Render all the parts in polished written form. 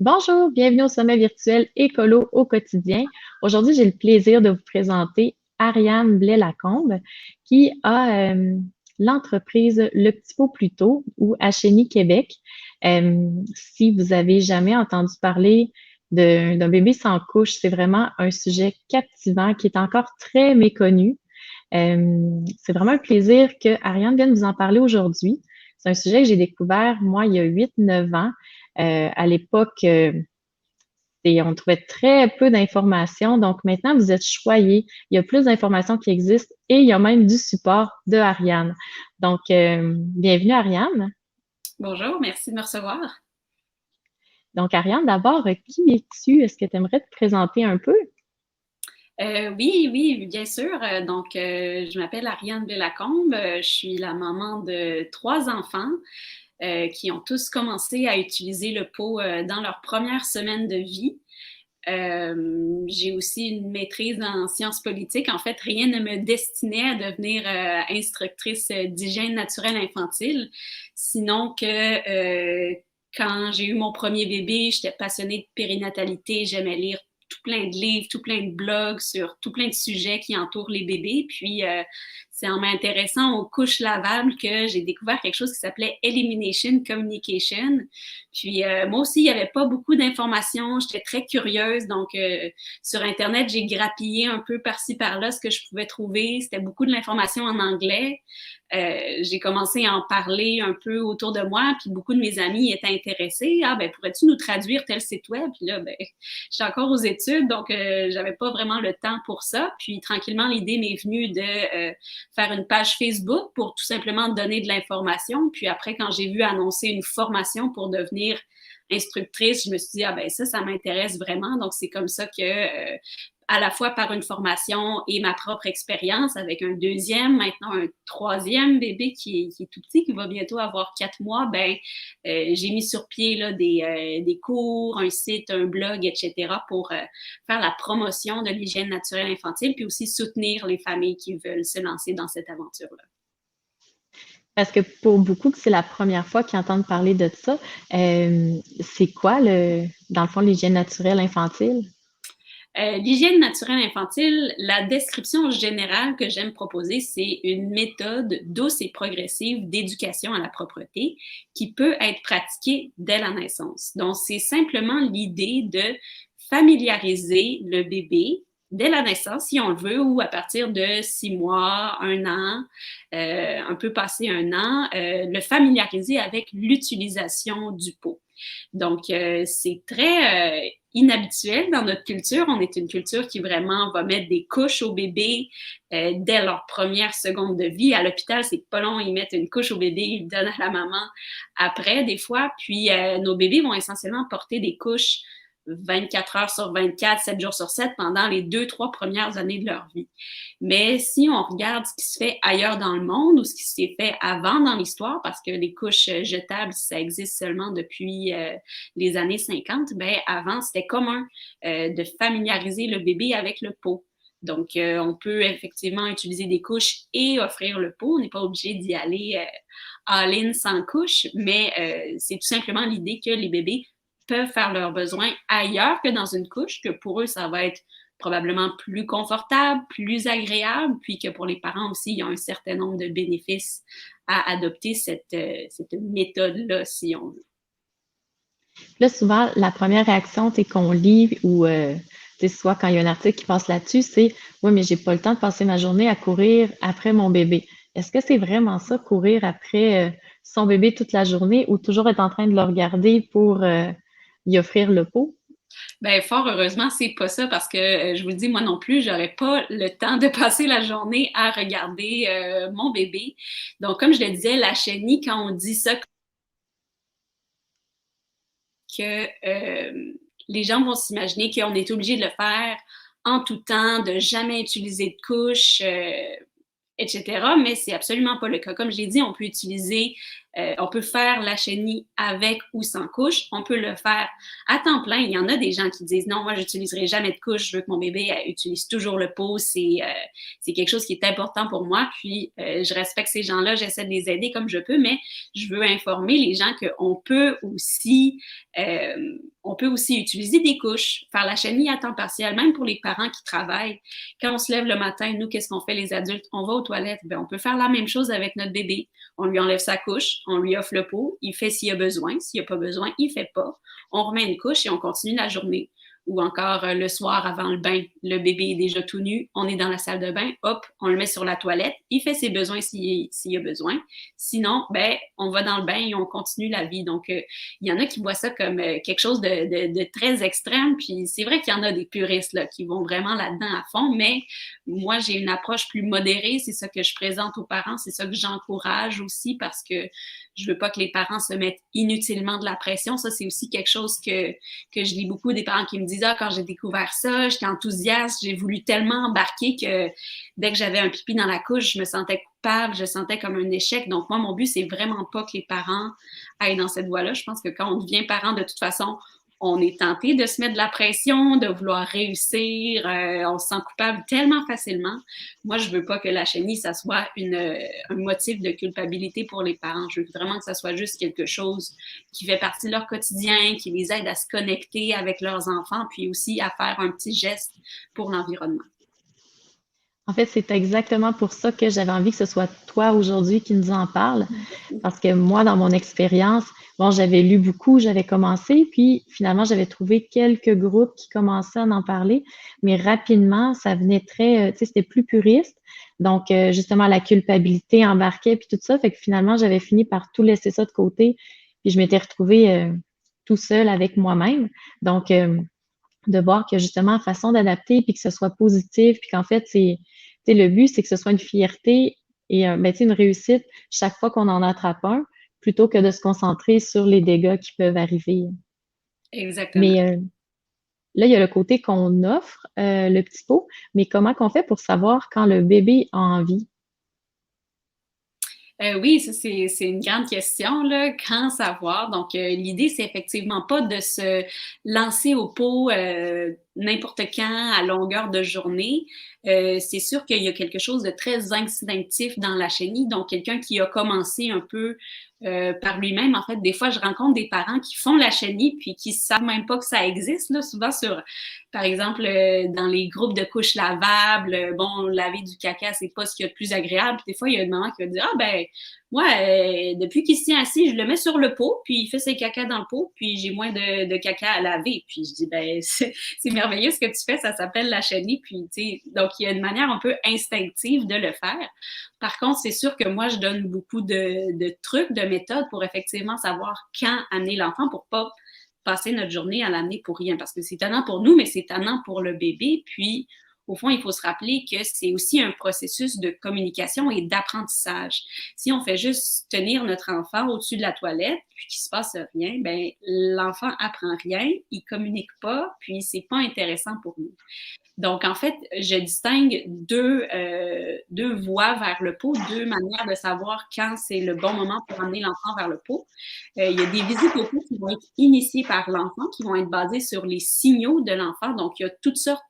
Bonjour, bienvenue au sommet virtuel Écolo au quotidien. Aujourd'hui, j'ai le plaisir de vous présenter Ariane Blais-Lacombe qui a l'entreprise Le Petit Pot Plus Tôt ou Chéni Québec. Si vous avez jamais entendu parler d'un bébé sans couche, c'est vraiment un sujet captivant qui est encore très méconnu. C'est vraiment un plaisir que Ariane vienne vous en parler aujourd'hui. C'est un sujet que j'ai découvert, moi, il y a 8-9 ans. À l'époque, et on trouvait très peu d'informations. Donc maintenant, vous êtes choyés. Il y a plus d'informations qui existent et il y a même du support de Ariane. Donc, bienvenue Ariane. Bonjour, merci de me recevoir. Donc, Ariane, d'abord, qui es-tu? Est-ce que tu aimerais te présenter un peu? Oui, bien sûr. Je m'appelle Ariane Blais-Lacombe. Je suis la maman de trois enfants qui ont tous commencé à utiliser le pot dans leur première semaine de vie. J'ai aussi une maîtrise en sciences politiques. En fait, rien ne me destinait à devenir instructrice d'hygiène naturelle infantile, sinon que quand j'ai eu mon premier bébé, j'étais passionnée de périnatalité, j'aimais lire tout plein de livres, tout plein de blogs sur tout plein de sujets qui entourent les bébés. Puis, c'est en m'intéressant aux couches lavables que j'ai découvert quelque chose qui s'appelait Elimination Communication. Puis, moi aussi, il n'y avait pas beaucoup d'informations. J'étais très curieuse. Donc, sur Internet, j'ai grappillé un peu par-ci, par-là ce que je pouvais trouver. C'était beaucoup de l'information en anglais. J'ai commencé à en parler un peu autour de moi, puis beaucoup de mes amis étaient intéressés. Ah, ben, pourrais-tu nous traduire tel site web? Puis là, ben, j'étais encore aux études, donc j'avais pas vraiment le temps pour ça. Puis tranquillement, l'idée m'est venue de faire une page Facebook pour tout simplement donner de l'information. Puis après, quand j'ai vu annoncer une formation pour devenir instructrice, je me suis dit, ah ben ça m'intéresse vraiment. Donc, c'est comme ça que à la fois par une formation et ma propre expérience avec un deuxième, maintenant un troisième bébé qui est tout petit, qui va bientôt avoir 4 mois, ben, j'ai mis sur pied là, des cours, un site, un blog, etc. pour faire la promotion de l'hygiène naturelle infantile, puis aussi soutenir les familles qui veulent se lancer dans cette aventure-là. Parce que pour beaucoup, c'est la première fois qu'ils entendent parler de ça. C'est quoi, dans le fond, l'hygiène naturelle infantile? L'hygiène naturelle infantile, la description générale que j'aime proposer, c'est une méthode douce et progressive d'éducation à la propreté qui peut être pratiquée dès la naissance. Donc, c'est simplement l'idée de familiariser le bébé dès la naissance, si on le veut, ou à partir de 6 mois, 1 an, un peu passé 1 an, le familiariser avec l'utilisation du pot. Donc, c'est très inhabituel dans notre culture. On est une culture qui vraiment va mettre des couches aux bébés dès leur première seconde de vie. À l'hôpital, c'est pas long, ils mettent une couche au bébé, ils le donnent à la maman après, des fois. Puis, nos bébés vont essentiellement porter des couches 24 heures sur 24, 7 jours sur 7 pendant les 2, 3 premières années de leur vie. Mais si on regarde ce qui se fait ailleurs dans le monde ou ce qui s'est fait avant dans l'histoire, parce que les couches jetables, ça existe seulement depuis les années 50, ben avant, c'était commun de familiariser le bébé avec le pot. Donc, on peut effectivement utiliser des couches et offrir le pot. On n'est pas obligé d'y aller all-in sans couche, mais c'est tout simplement l'idée que les bébés peuvent faire leurs besoins ailleurs que dans une couche, que pour eux, ça va être probablement plus confortable, plus agréable, puis que pour les parents aussi, il y a un certain nombre de bénéfices à adopter cette méthode-là, si on veut. Là, souvent, la première réaction, c'est qu'on lit ou soit quand il y a un article qui passe là-dessus, c'est oui, mais j'ai pas le temps de passer ma journée à courir après mon bébé. Est-ce que c'est vraiment ça, courir après son bébé toute la journée ou toujours être en train de le regarder pour y offrir le pot? Ben, fort heureusement, c'est pas ça parce que je vous le dis, moi non plus, j'aurais pas le temps de passer la journée à regarder mon bébé. Donc, comme je le disais, la chenille, quand on dit ça, que les gens vont s'imaginer qu'on est obligé de le faire en tout temps, de jamais utiliser de couche, etc. Mais c'est absolument pas le cas. Comme je l'ai dit, on peut utiliser, on peut faire la chenille avec ou sans couche. On peut le faire à temps plein. Il y en a des gens qui disent non, moi, j'utiliserai jamais de couche. Je veux que mon bébé utilise toujours le pot. C'est quelque chose qui est important pour moi. Puis, je respecte ces gens-là. J'essaie de les aider comme je peux, mais je veux informer les gens qu'on peut aussi, On peut aussi utiliser des couches, faire la chenille à temps partiel, même pour les parents qui travaillent. Quand on se lève le matin, nous, qu'est-ce qu'on fait les adultes? On va aux toilettes. Bien, on peut faire la même chose avec notre bébé. On lui enlève sa couche, on lui offre le pot, il fait s'il a besoin. S'il n'y a pas besoin, il ne fait pas. On remet une couche et on continue la journée. Ou encore le soir avant le bain, le bébé est déjà tout nu, on est dans la salle de bain, hop, on le met sur la toilette, il fait ses besoins s'il y a besoin. Sinon, ben, on va dans le bain et on continue la vie. Donc, il y en a qui voient ça comme quelque chose de très extrême, puis c'est vrai qu'il y en a des puristes là, qui vont vraiment là-dedans à fond, mais moi, j'ai une approche plus modérée, c'est ça que je présente aux parents, c'est ça que j'encourage aussi parce que je veux pas que les parents se mettent inutilement de la pression. Ça, c'est aussi quelque chose que je lis beaucoup des parents qui me disent « Ah, quand j'ai découvert ça, j'étais enthousiaste, j'ai voulu tellement embarquer que dès que j'avais un pipi dans la couche, je me sentais coupable, je sentais comme un échec. » Donc, moi, mon but, c'est vraiment pas que les parents aillent dans cette voie-là. Je pense que quand on devient parent, de toute façon, on est tenté de se mettre de la pression, de vouloir réussir, on se sent coupable tellement facilement. Moi, je veux pas que la chenille, ça soit un motif de culpabilité pour les parents. Je veux vraiment que ça soit juste quelque chose qui fait partie de leur quotidien, qui les aide à se connecter avec leurs enfants, puis aussi à faire un petit geste pour l'environnement. En fait, c'est exactement pour ça que j'avais envie que ce soit toi aujourd'hui qui nous en parle. Parce que moi, dans mon expérience, bon, j'avais lu beaucoup, j'avais commencé, puis finalement, j'avais trouvé quelques groupes qui commençaient à en parler, mais rapidement, ça venait très, tu sais, c'était plus puriste. Donc, justement, la culpabilité embarquait, puis tout ça. Fait que finalement, j'avais fini par tout laisser ça de côté, puis je m'étais retrouvée tout seul avec moi-même. Donc, de voir que justement, façon d'adapter, puis que ce soit positif, puis qu'en fait, tu sais, le but, c'est que ce soit une fierté et ben, tu sais, une réussite chaque fois qu'on en attrape un, plutôt que de se concentrer sur les dégâts qui peuvent arriver. Exactement. Mais là, il y a le côté qu'on offre, le petit pot, mais comment qu'on fait pour savoir quand le bébé a envie? Oui, ça c'est une grande question, là. Quand savoir? Donc, l'idée, c'est effectivement pas de se lancer au pot n'importe quand, à longueur de journée. C'est sûr qu'il y a quelque chose de très instinctif dans la chenille. Donc, quelqu'un qui a commencé un peu par lui-même. En fait, des fois, je rencontre des parents qui font la chenille puis qui savent même pas que ça existe, là. Souvent sur, par exemple, dans les groupes de couches lavables, bon, laver du caca, c'est pas ce qu'il y a de plus agréable. Puis des fois, il y a une maman qui va dire, ah ben, moi, depuis qu'il se tient assis, je le mets sur le pot, puis il fait ses caca dans le pot, puis j'ai moins de caca à laver. Puis je dis, ben, c'est merveilleux ce que tu fais, ça s'appelle la chenille. Puis, tu sais, donc il y a une manière un peu instinctive de le faire. Par contre, c'est sûr que moi, je donne beaucoup de trucs, de méthodes pour effectivement savoir quand amener l'enfant pour pas passer notre journée à l'amener pour rien. Parce que c'est tannant pour nous, mais c'est tannant pour le bébé. Puis, au fond, il faut se rappeler que c'est aussi un processus de communication et d'apprentissage. Si on fait juste tenir notre enfant au-dessus de la toilette, puis qu'il se passe rien, ben l'enfant apprend rien, il communique pas, puis c'est pas intéressant pour nous. Donc, en fait, je distingue deux voies vers le pot, deux manières de savoir quand c'est le bon moment pour amener l'enfant vers le pot. Il y a des visites au pot qui vont être initiées par l'enfant, qui vont être basées sur les signaux de l'enfant. Donc, il y a toutes sortes,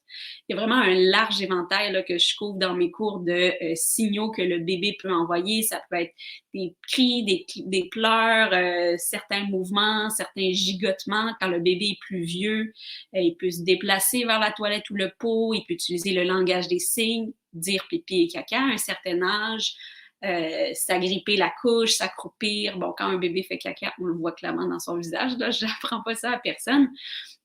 il y a vraiment un large éventail là, que je couvre dans mes cours de signaux que le bébé peut envoyer. Ça peut être des cris, des pleurs, certains mouvements, certains gigotements quand le bébé est plus vieux. Il peut se déplacer vers la toilette ou le pot, il peut utiliser le langage des signes, dire pipi et caca à un certain âge, s'agripper la couche, s'accroupir. Bon, quand un bébé fait caca, on le voit clairement dans son visage. Là, je n'apprends pas ça à personne.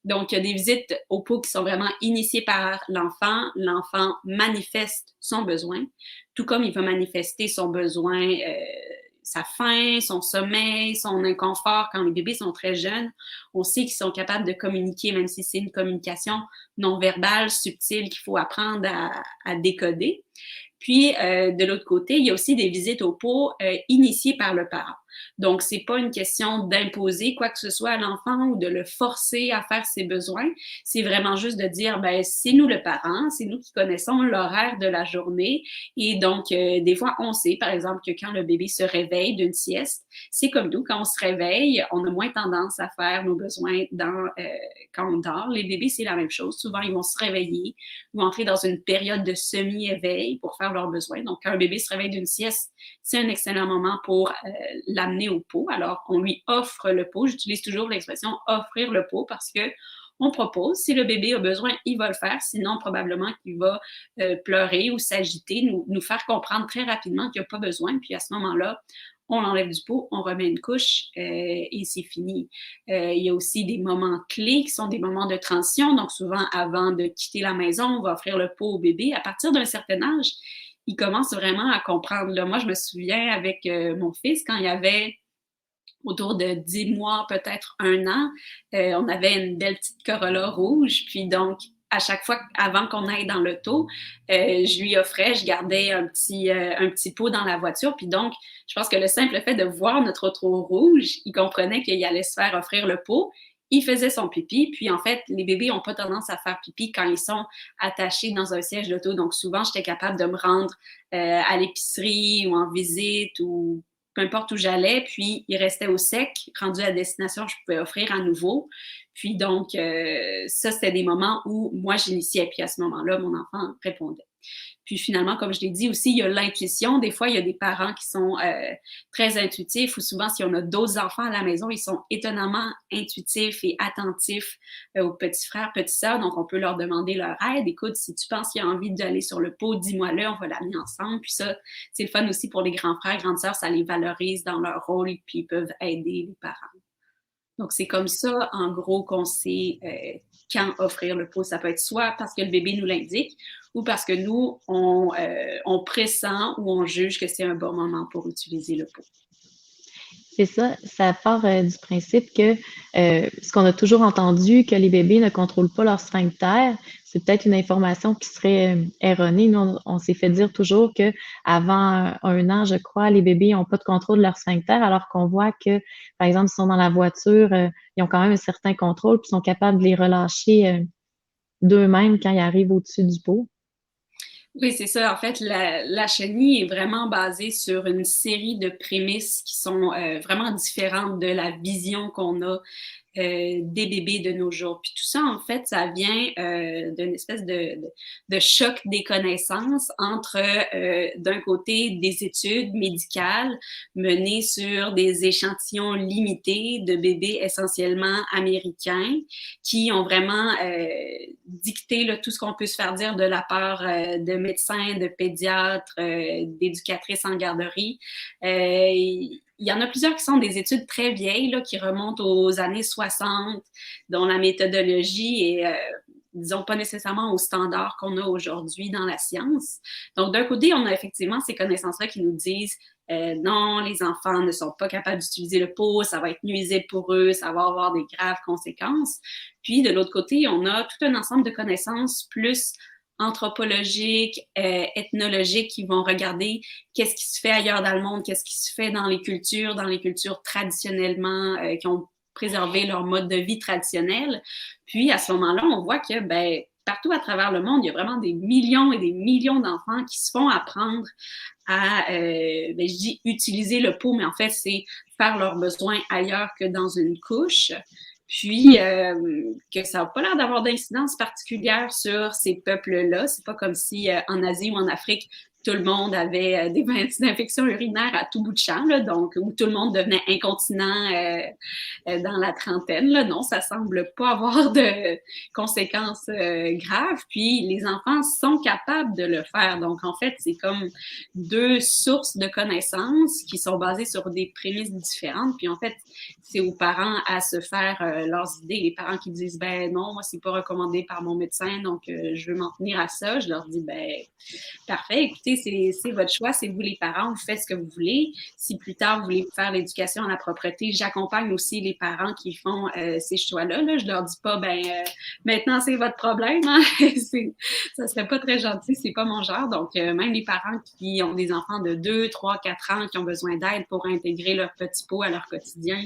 Donc, il y a des visites au pot qui sont vraiment initiées par l'enfant. L'enfant manifeste son besoin, tout comme il va manifester son besoin, sa faim, son sommeil, son inconfort quand les bébés sont très jeunes. On sait qu'ils sont capables de communiquer, même si c'est une communication non verbale, subtile, qu'il faut apprendre à décoder. Puis, de l'autre côté, il y a aussi des visites au pot initiées par le parent. Donc, c'est pas une question d'imposer quoi que ce soit à l'enfant ou de le forcer à faire ses besoins. C'est vraiment juste de dire, ben, c'est nous le parent, c'est nous qui connaissons l'horaire de la journée. Et donc, des fois, on sait, par exemple, que quand le bébé se réveille d'une sieste, c'est comme nous, quand on se réveille, on a moins tendance à faire nos besoins quand on dort. Les bébés, c'est la même chose. Souvent, ils vont se réveiller, vont entrer dans une période de semi-éveil pour faire leurs besoins. Donc, quand un bébé se réveille d'une sieste, c'est un excellent moment pour l'amener l'amener au pot. Alors, on lui offre le pot. J'utilise toujours l'expression offrir le pot parce que on propose. Si le bébé a besoin, il va le faire. Sinon, probablement qu'il va pleurer ou s'agiter, nous faire comprendre très rapidement qu'il n'y a pas besoin. Puis à ce moment-là, on l'enlève du pot, on remet une couche et c'est fini. Il y a aussi des moments clés qui sont des moments de transition. Donc, souvent, avant de quitter la maison, on va offrir le pot au bébé. À partir d'un certain âge, il commence vraiment à comprendre. Là, moi, je me souviens avec mon fils, quand il y avait autour de 10 mois, peut-être 1 an, on avait une belle petite Corolla rouge. Puis donc, à chaque fois, avant qu'on aille dans l'auto, je lui offrais, je gardais un petit pot dans la voiture. Puis donc, je pense que le simple fait de voir notre auto rouge, il comprenait qu'il allait se faire offrir le pot. Il faisait son pipi. Puis en fait, les bébés n'ont pas tendance à faire pipi quand ils sont attachés dans un siège d'auto. Donc souvent, j'étais capable de me rendre à l'épicerie ou en visite ou peu importe où j'allais, puis il restait au sec. Rendu à destination, je pouvais offrir à nouveau. Puis donc, ça, c'était des moments où moi, j'initiais, puis à ce moment-là, mon enfant répondait. Puis finalement, comme je l'ai dit aussi, il y a l'intuition. Des fois, il y a des parents qui sont très intuitifs ou souvent, si on a d'autres enfants à la maison, ils sont étonnamment intuitifs et attentifs aux petits frères, petites sœurs. Donc, on peut leur demander leur aide. Écoute, si tu penses qu'il a envie d'aller sur le pot, dis-moi-le, on va l'amener ensemble. Puis ça, c'est le fun aussi pour les grands frères, grandes sœurs, ça les valorise dans leur rôle, puis ils peuvent aider les parents. Donc, c'est comme ça, en gros, qu'on sait quand offrir le pot. Ça peut être soit parce que le bébé nous l'indique ou parce que nous, on pressent ou on juge que c'est un bon moment pour utiliser le pot. C'est ça part du principe que ce qu'on a toujours entendu, que les bébés ne contrôlent pas leur sphincter, c'est peut-être une information qui serait erronée. Nous, on s'est fait dire toujours que avant 1 an, je crois, les bébés n'ont pas de contrôle de leur sphincter, alors qu'on voit que, par exemple, ils sont dans la voiture, ils ont quand même un certain contrôle, puis sont capables de les relâcher d'eux-mêmes quand ils arrivent au-dessus du pot. Oui, c'est ça. En fait, la chenille est vraiment basée sur une série de prémices qui sont vraiment différentes de la vision qu'on a des bébés de nos jours. Puis tout ça, en fait, ça vient d'une espèce de choc des connaissances entre, d'un côté, des études médicales menées sur des échantillons limités de bébés essentiellement américains qui ont vraiment dicté là, tout ce qu'on peut se faire dire de la part de médecins, de pédiatres, d'éducatrices en garderie. Il y en a plusieurs qui sont des études très vieilles, là, qui remontent aux années 60, dont la méthodologie est, disons, pas nécessairement aux standards qu'on a aujourd'hui dans la science. Donc, d'un côté, on a effectivement ces connaissances-là qui nous disent non, les enfants ne sont pas capables d'utiliser le pot, ça va être nuisible pour eux, ça va avoir des graves conséquences. Puis, de l'autre côté, on a tout un ensemble de connaissances plus anthropologiques, ethnologiques qui vont regarder qu'est-ce qui se fait ailleurs dans le monde, qu'est-ce qui se fait dans les cultures traditionnellement, qui ont préservé leur mode de vie traditionnel. Puis, à ce moment-là, on voit que, ben, partout à travers le monde, il y a vraiment des millions et des millions d'enfants qui se font apprendre à, ben, je dis utiliser le pot, mais en fait, c'est faire leurs besoins ailleurs que dans une couche. Puis, que ça n'a pas l'air d'avoir d'incidence particulière sur ces peuples-là. C'est pas comme si en Asie ou en Afrique, tout le monde avait des infections urinaires à tout bout de champ, là, donc où tout le monde devenait incontinent dans la trentaine. Là. Non, ça semble pas avoir de conséquences graves. Puis les enfants sont capables de le faire. Donc en fait, c'est comme deux sources de connaissances qui sont basées sur des prémices différentes. Puis en fait, c'est aux parents à se faire leurs idées. Les parents qui disent ben non, moi c'est pas recommandé par mon médecin, donc je veux m'en tenir à ça. Je leur dis ben parfait, écoutez, c'est votre choix, c'est vous les parents, vous faites ce que vous voulez. Si plus tard vous voulez faire l'éducation à la propreté, j'accompagne aussi les parents qui font ces choix-là. Là. Je leur dis pas ben maintenant c'est votre problème. Hein? Ça serait pas très gentil, c'est pas mon genre. Donc même les parents qui ont des enfants de 2, 3, 4 ans qui ont besoin d'aide pour intégrer leur petit pot à leur quotidien,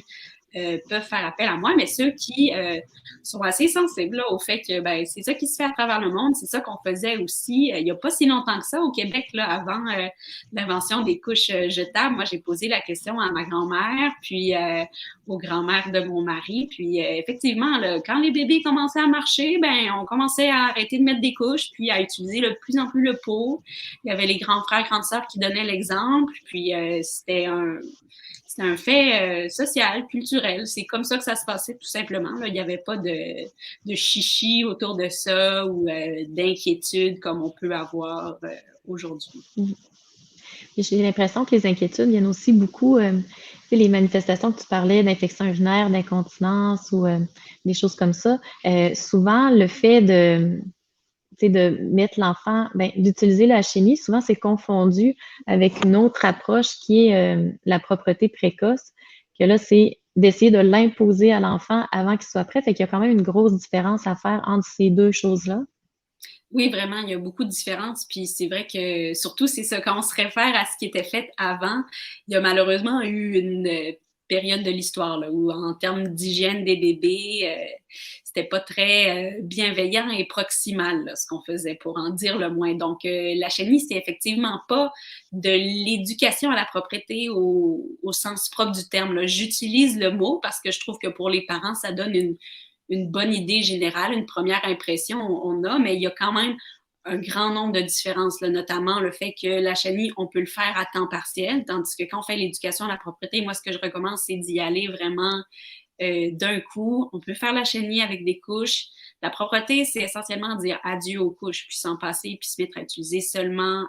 peuvent faire appel à moi, mais ceux qui sont assez sensibles là, au fait que ben, c'est ça qui se fait à travers le monde, c'est ça qu'on faisait aussi il n'y a pas si longtemps que ça au Québec, là, avant l'invention des couches jetables. Moi, j'ai posé la question à ma grand-mère, puis aux grands-mères de mon mari, puis effectivement, là, quand les bébés commençaient à marcher, ben, on commençait à arrêter de mettre des couches, puis à utiliser de plus en plus le pot. Il y avait les grands frères, grandes sœurs qui donnaient l'exemple, puis c'était un fait social, culturel. C'est comme ça que ça se passait tout simplement. Là. Il n'y avait pas de chichi autour de ça ou d'inquiétude comme on peut avoir aujourd'hui. J'ai l'impression que les inquiétudes viennent aussi beaucoup, les manifestations que tu parlais d'infection urinaire, d'incontinence ou des choses comme ça. Souvent, le fait de mettre l'enfant, d'utiliser la chimie, souvent c'est confondu avec une autre approche qui est la propreté précoce, que là, c'est d'essayer de l'imposer à l'enfant avant qu'il soit prêt. Fait qu'il y a quand même une grosse différence à faire entre ces deux choses-là. Oui, vraiment, il y a beaucoup de différences. Puis c'est vrai que surtout, c'est ça, quand on se réfère à ce qui était fait avant, il y a malheureusement eu une période de l'histoire là, où en termes d'hygiène des bébés, c'était pas très bienveillant et proximal là, ce qu'on faisait pour en dire le moins. Donc la chenille, c'est effectivement pas de l'éducation à la propreté au sens propre du terme. Là. J'utilise le mot parce que je trouve que pour les parents, ça donne une bonne idée générale, une première impression on a, mais il y a quand même un grand nombre de différences, là, notamment le fait que la chenille, on peut le faire à temps partiel, tandis que quand on fait l'éducation à la propreté, moi, ce que je recommande, c'est d'y aller vraiment d'un coup. On peut faire la chenille avec des couches. La propreté, c'est essentiellement dire adieu aux couches, puis s'en passer, puis se mettre à utiliser seulement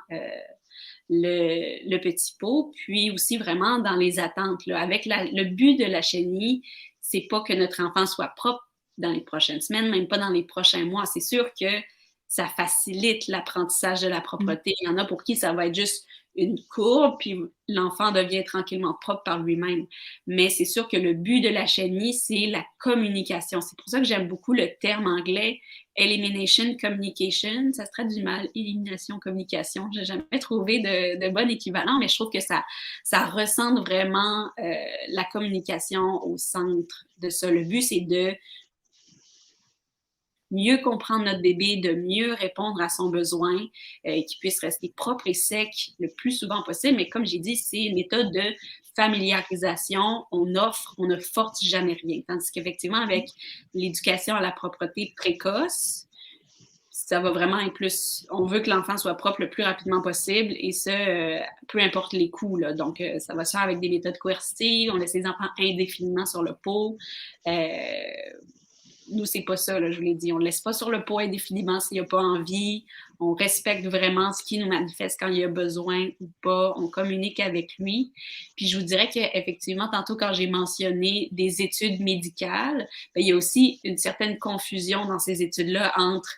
le petit pot, puis aussi vraiment dans les attentes. Là, avec le but de la chenille, c'est pas que notre enfant soit propre dans les prochaines semaines, même pas dans les prochains mois. C'est sûr que ça facilite l'apprentissage de la propreté. Il y en a pour qui ça va être juste une courbe, puis l'enfant devient tranquillement propre par lui-même. Mais c'est sûr que le but de la chenille, c'est la communication. C'est pour ça que j'aime beaucoup le terme anglais elimination communication. Ça se traduit mal, élimination communication. J'ai jamais trouvé de bon équivalent, mais je trouve que ça ressent vraiment la communication au centre de ça. Le but, c'est de mieux comprendre notre bébé, de mieux répondre à son besoin, qu'il puisse rester propre et sec le plus souvent possible. Mais comme j'ai dit, c'est une méthode de familiarisation. On ne force jamais rien. Tandis qu'effectivement, avec l'éducation à la propreté précoce, ça va vraiment être plus... On veut que l'enfant soit propre le plus rapidement possible et ça, peu importe les coûts. Là. Donc, ça va se faire avec des méthodes coercitives. On laisse les enfants indéfiniment sur le pot. Nous, c'est pas ça, là, je vous l'ai dit. On ne laisse pas sur le pot indéfiniment s'il n'y a pas envie. On respecte vraiment ce qui nous manifeste quand il y a besoin ou pas. On communique avec lui. Puis je vous dirais qu'effectivement, tantôt, quand j'ai mentionné des études médicales, bien, il y a aussi une certaine confusion dans ces études-là entre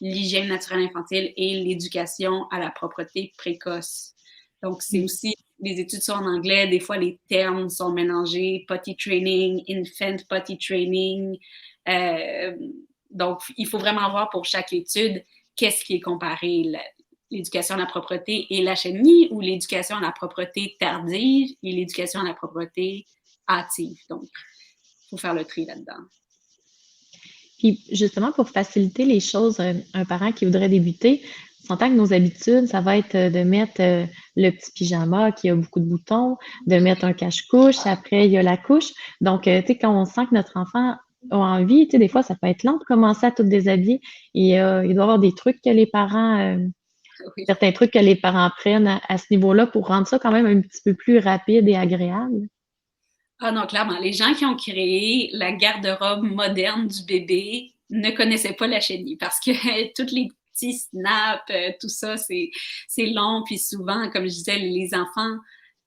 l'hygiène naturelle infantile et l'éducation à la propreté précoce. Donc, c'est aussi, les études sont en anglais, des fois les termes sont mélangés, potty training, infant potty training. Donc, il faut vraiment voir pour chaque étude qu'est-ce qui est comparé, l'éducation à la propreté et la chenille ou l'éducation à la propreté tardive et l'éducation à la propreté hâtive. Donc, il faut faire le tri là-dedans. Puis justement, pour faciliter les choses, un parent qui voudrait débuter, on s'entend que nos habitudes, ça va être de mettre le petit pyjama qui a beaucoup de boutons, de mettre un cache-couche, après il y a la couche. Donc, tu sais, quand on sent que notre enfant a envie, tu sais, des fois, ça peut être lent de commencer à tout déshabiller. Et il doit y avoir des trucs que les parents, certains trucs que les parents prennent à ce niveau-là pour rendre ça quand même un petit peu plus rapide et agréable. Ah non, clairement, les gens qui ont créé la garde-robe moderne du bébé ne connaissaient pas la chenille parce que toutes les petits snaps, tout ça, c'est long. Puis souvent, comme je disais, les enfants,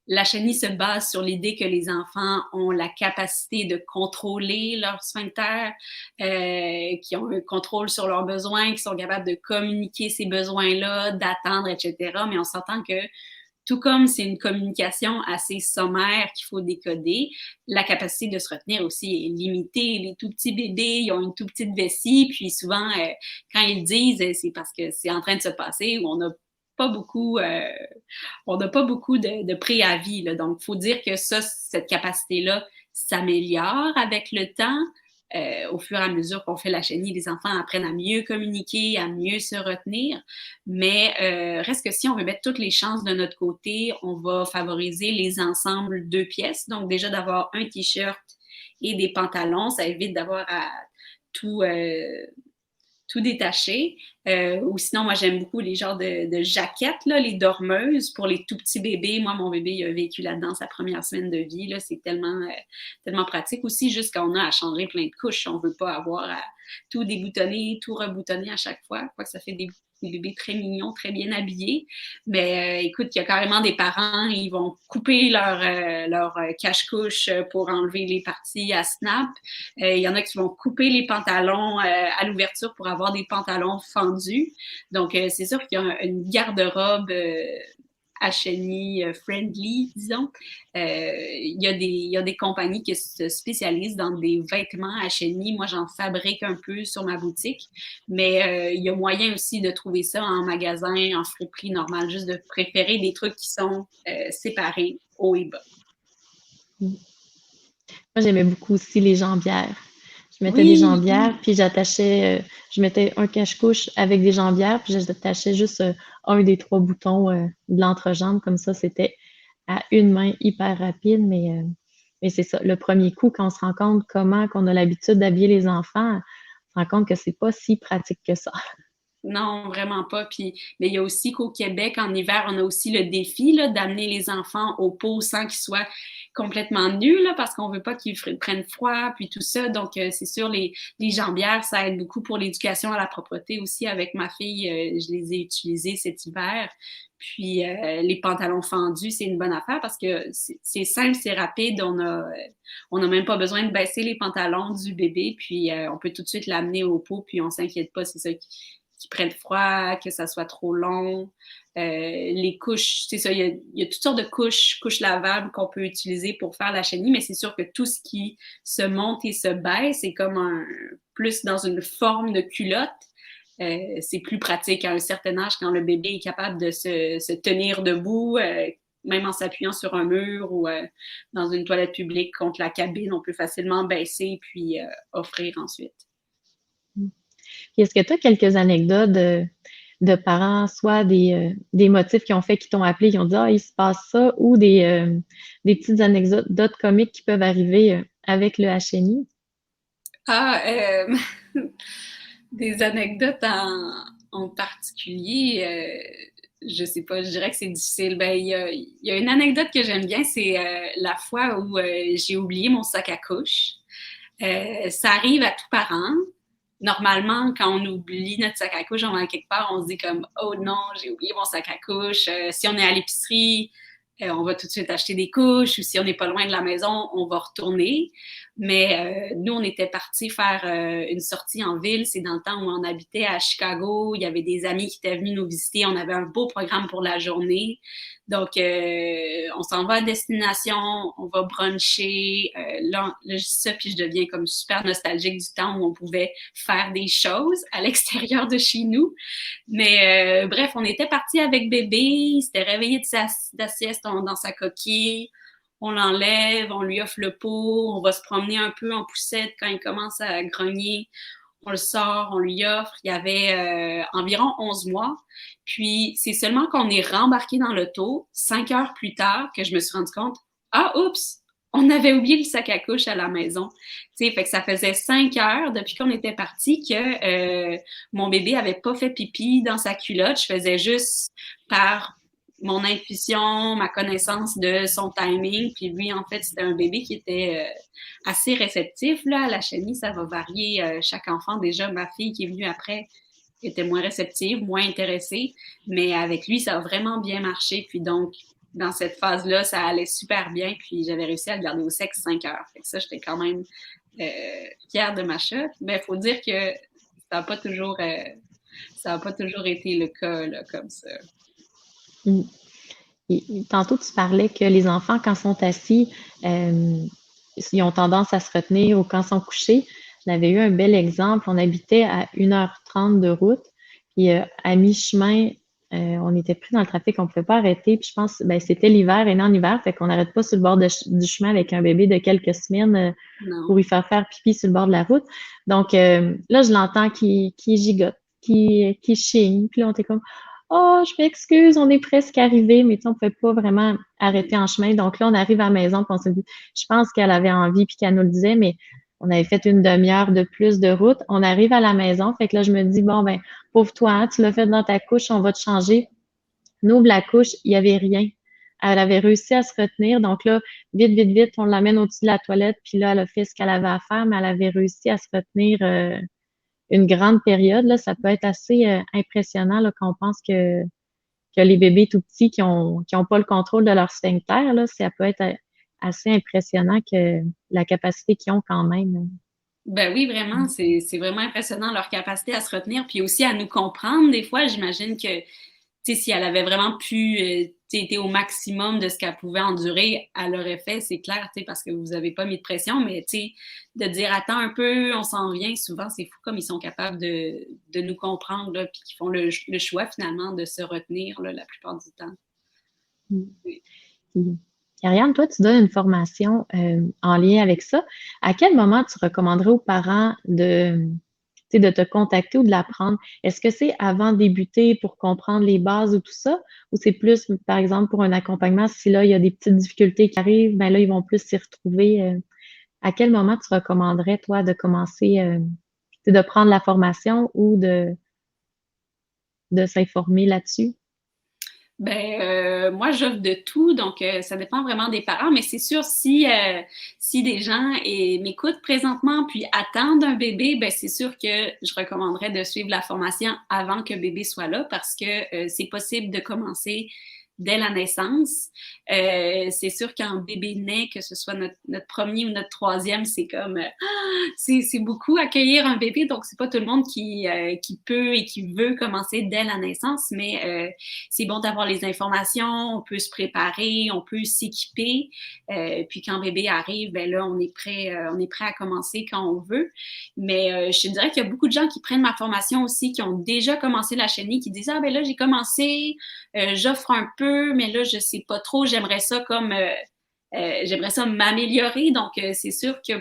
la chenille se base sur l'idée que les enfants ont la capacité de contrôler leur sphincter, qui ont un contrôle sur leurs besoins, qui sont capables de communiquer ces besoins-là, d'attendre, etc. Mais on s'entend que tout comme c'est une communication assez sommaire qu'il faut décoder, la capacité de se retenir aussi est limitée. Les tout petits bébés, ils ont une toute petite vessie, puis souvent, quand ils disent, c'est parce que c'est en train de se passer ou on n'a pas beaucoup, de préavis. Là. Donc, il faut dire que ça, cette capacité-là, s'améliore avec le temps. Au fur et à mesure qu'on fait la chenille, les enfants apprennent à mieux communiquer, à mieux se retenir. Mais reste que si on veut mettre toutes les chances de notre côté, on va favoriser les ensembles 2 pièces. Donc déjà d'avoir un t-shirt et des pantalons, ça évite d'avoir à tout, tout détaché. Ou sinon, moi, j'aime beaucoup les genres de jaquettes, là, les dormeuses pour les tout petits bébés. Moi, mon bébé, il a vécu là-dedans sa première semaine de vie. Là, c'est tellement pratique. Aussi, juste quand on a à changer plein de couches, on ne veut pas avoir à tout déboutonner, tout reboutonner à chaque fois. Quoi que ça fait des bébés très mignons, très bien habillés. Mais écoute, il y a carrément des parents, ils vont couper leur cache-couche pour enlever les parties à snap. Il y en a qui vont couper les pantalons à l'ouverture pour avoir des pantalons fendus. Donc, c'est sûr qu'il y a une garde-robe HNI friendly, disons. Il y a des compagnies qui se spécialisent dans des vêtements HNI. Moi, j'en fabrique un peu sur ma boutique, mais il y a moyen aussi de trouver ça en magasin, en friperie normal, juste de préférer des trucs qui sont séparés haut et bas. Moi, j'aimais beaucoup aussi les jambières. Je mettais des Oui, jambières, puis je mettais un cache-couche avec des jambières, puis j'attachais juste un des 3 boutons de l'entrejambe, comme ça, c'était à une main hyper rapide, mais c'est ça. Le premier coup, quand on se rend compte comment qu'on a l'habitude d'habiller les enfants, on se rend compte que c'est pas si pratique que ça. non, vraiment pas. Puis, mais il y a aussi qu'au Québec, en hiver, on a aussi le défi là, d'amener les enfants au pot sans qu'ils soient complètement nus, là, parce qu'on veut pas qu'ils prennent froid, puis tout ça. Donc, c'est sûr, les jambières, ça aide beaucoup pour l'éducation à la propreté aussi. Avec ma fille, je les ai utilisées cet hiver. Puis, les pantalons fendus, c'est une bonne affaire parce que c'est simple, c'est rapide. On a même pas besoin de baisser les pantalons du bébé. Puis, on peut tout de suite l'amener au pot, puis on s'inquiète pas. C'est ça qui prennent froid, que ça soit trop long. Les couches, c'est ça, il y a toutes sortes de couches lavables qu'on peut utiliser pour faire la chenille, mais c'est sûr que tout ce qui se monte et se baisse, c'est comme plus dans une forme de culotte. C'est plus pratique à un certain âge quand le bébé est capable de se tenir debout, même en s'appuyant sur un mur ou dans une toilette publique contre la cabine, on peut facilement baisser puis offrir ensuite. Puis est-ce que tu as quelques anecdotes de parents, soit des motifs qui ont fait, qui t'ont appelé, qui ont dit ah, il se passe ça, ou des petites anecdotes comiques qui peuvent arriver avec le HNI? Ah, des anecdotes en particulier, je sais pas, je dirais que c'est difficile. Ben, il y a une anecdote que j'aime bien, c'est la fois où j'ai oublié mon sac à couche. Ça arrive à tout parent. Normalement, quand on oublie notre sac à couche, on va quelque part, on se dit comme oh non, j'ai oublié mon sac à couche. Si on est à l'épicerie, on va tout de suite acheter des couches, ou si on n'est pas loin de la maison, on va retourner. Mais nous, on était partis faire une sortie en ville. C'est dans le temps où on habitait à Chicago. Il y avait des amis qui étaient venus nous visiter. On avait un beau programme pour la journée. Donc, on s'en va à destination, on va bruncher. Là, je dis ça, puis je deviens comme super nostalgique du temps où on pouvait faire des choses à l'extérieur de chez nous. Mais bref, on était partis avec bébé. Il s'était réveillé de sa sieste dans sa coquille. On l'enlève, on lui offre le pot, on va se promener un peu en poussette quand il commence à grogner. On le sort, on lui offre. Il y avait environ 11 mois. Puis, c'est seulement qu'on est rembarqué dans l'auto, 5 heures plus tard, que je me suis rendu compte, ah, oups, on avait oublié le sac à couche à la maison. Tu sais, fait que ça faisait 5 heures depuis qu'on était parti que mon bébé avait pas fait pipi dans sa culotte. Je faisais juste par mon intuition, ma connaissance de son timing. Puis lui, en fait, c'était un bébé qui était assez réceptif. Là, à la chenille, ça va varier chaque enfant. Déjà, ma fille qui est venue après était moins réceptive, moins intéressée. Mais avec lui, ça a vraiment bien marché. Puis donc, dans cette phase-là, ça allait super bien. Puis j'avais réussi à le garder au sexe 5 heures. Fait que ça, j'étais quand même fière de ma shot. Mais il faut dire que ça n'a pas toujours, été le cas là, comme ça. Mm. Tantôt, tu parlais que les enfants, quand ils sont assis, ils ont tendance à se retenir ou quand ils sont couchés. J'avais eu un bel exemple. On habitait à 1h30 de route, puis à mi-chemin On était pris dans le trafic, on pouvait pas arrêter. Puis je pense, ben, c'était l'hiver, et en hiver, fait qu'on n'arrête pas sur le bord du chemin avec un bébé de quelques semaines Non. pour lui faire pipi sur le bord de la route. Donc là, je l'entends qui gigote, qui chigne. Puis là, on était comme, oh, je m'excuse, on est presque arrivé, mais tu sais, on pouvait pas vraiment arrêter en chemin. Donc là, on arrive à la maison, puis on s'est dit, je pense qu'elle avait envie, puis qu'elle nous le disait, mais on avait fait une demi-heure de plus de route. On arrive à la maison, fait que là, je me dis, bon, ben, pauvre toi, hein, tu l'as fait dans ta couche, on va te changer. On ouvre la couche, il y avait rien. Elle avait réussi à se retenir. Donc là, vite, vite, vite, on l'amène au-dessus de la toilette. Puis là, elle a fait ce qu'elle avait à faire, mais elle avait réussi à se retenir une grande période. Là, ça peut être assez impressionnant là, quand on pense que les bébés tout petits qui ont pas le contrôle de leur sphincter, là, ça peut être assez impressionnant que la capacité qu'ils ont quand même. Ben oui, vraiment, c'est vraiment impressionnant leur capacité à se retenir, puis aussi à nous comprendre. Des fois, j'imagine que, tu sais, si elle avait vraiment pu, tu sais, été au maximum de ce qu'elle pouvait endurer, elle l'aurait fait, c'est clair, tu sais, parce que vous avez pas mis de pression, mais tu sais, de dire attends un peu, on s'en vient, souvent, c'est fou comme ils sont capables de nous comprendre, là, puis qu'ils font le choix finalement de se retenir, là, la plupart du temps. Oui. Puis, Ariane, toi, tu donnes une formation en lien avec ça. À quel moment tu recommanderais aux parents tu sais, de te contacter ou de l'apprendre? Est-ce que c'est avant de débuter pour comprendre les bases ou tout ça? Ou c'est plus, par exemple, pour un accompagnement, si là, il y a des petites difficultés qui arrivent, ben là, ils vont plus s'y retrouver. À quel moment tu recommanderais, toi, de commencer, tu sais, de prendre la formation ou de s'informer là-dessus? Ben, moi, j'offre de tout, donc ça dépend vraiment des parents, mais c'est sûr, si des gens m'écoutent présentement puis attendent un bébé, ben c'est sûr que je recommanderais de suivre la formation avant que bébé soit là parce que c'est possible de commencer dès la naissance. C'est sûr qu'un bébé naît, que ce soit notre premier ou notre troisième, c'est comme c'est beaucoup accueillir un bébé, donc c'est pas tout le monde qui peut et qui veut commencer dès la naissance, mais c'est bon d'avoir les informations, on peut se préparer, on peut s'équiper, puis quand bébé arrive, ben là on est prêt à commencer quand on veut. Mais je te dirais qu'il y a beaucoup de gens qui prennent ma formation aussi, qui ont déjà commencé la chenille, qui disent ah ben là j'ai commencé, j'offre un peu, mais là je sais pas trop, j'aimerais ça comme j'aimerais ça m'améliorer, donc c'est sûr que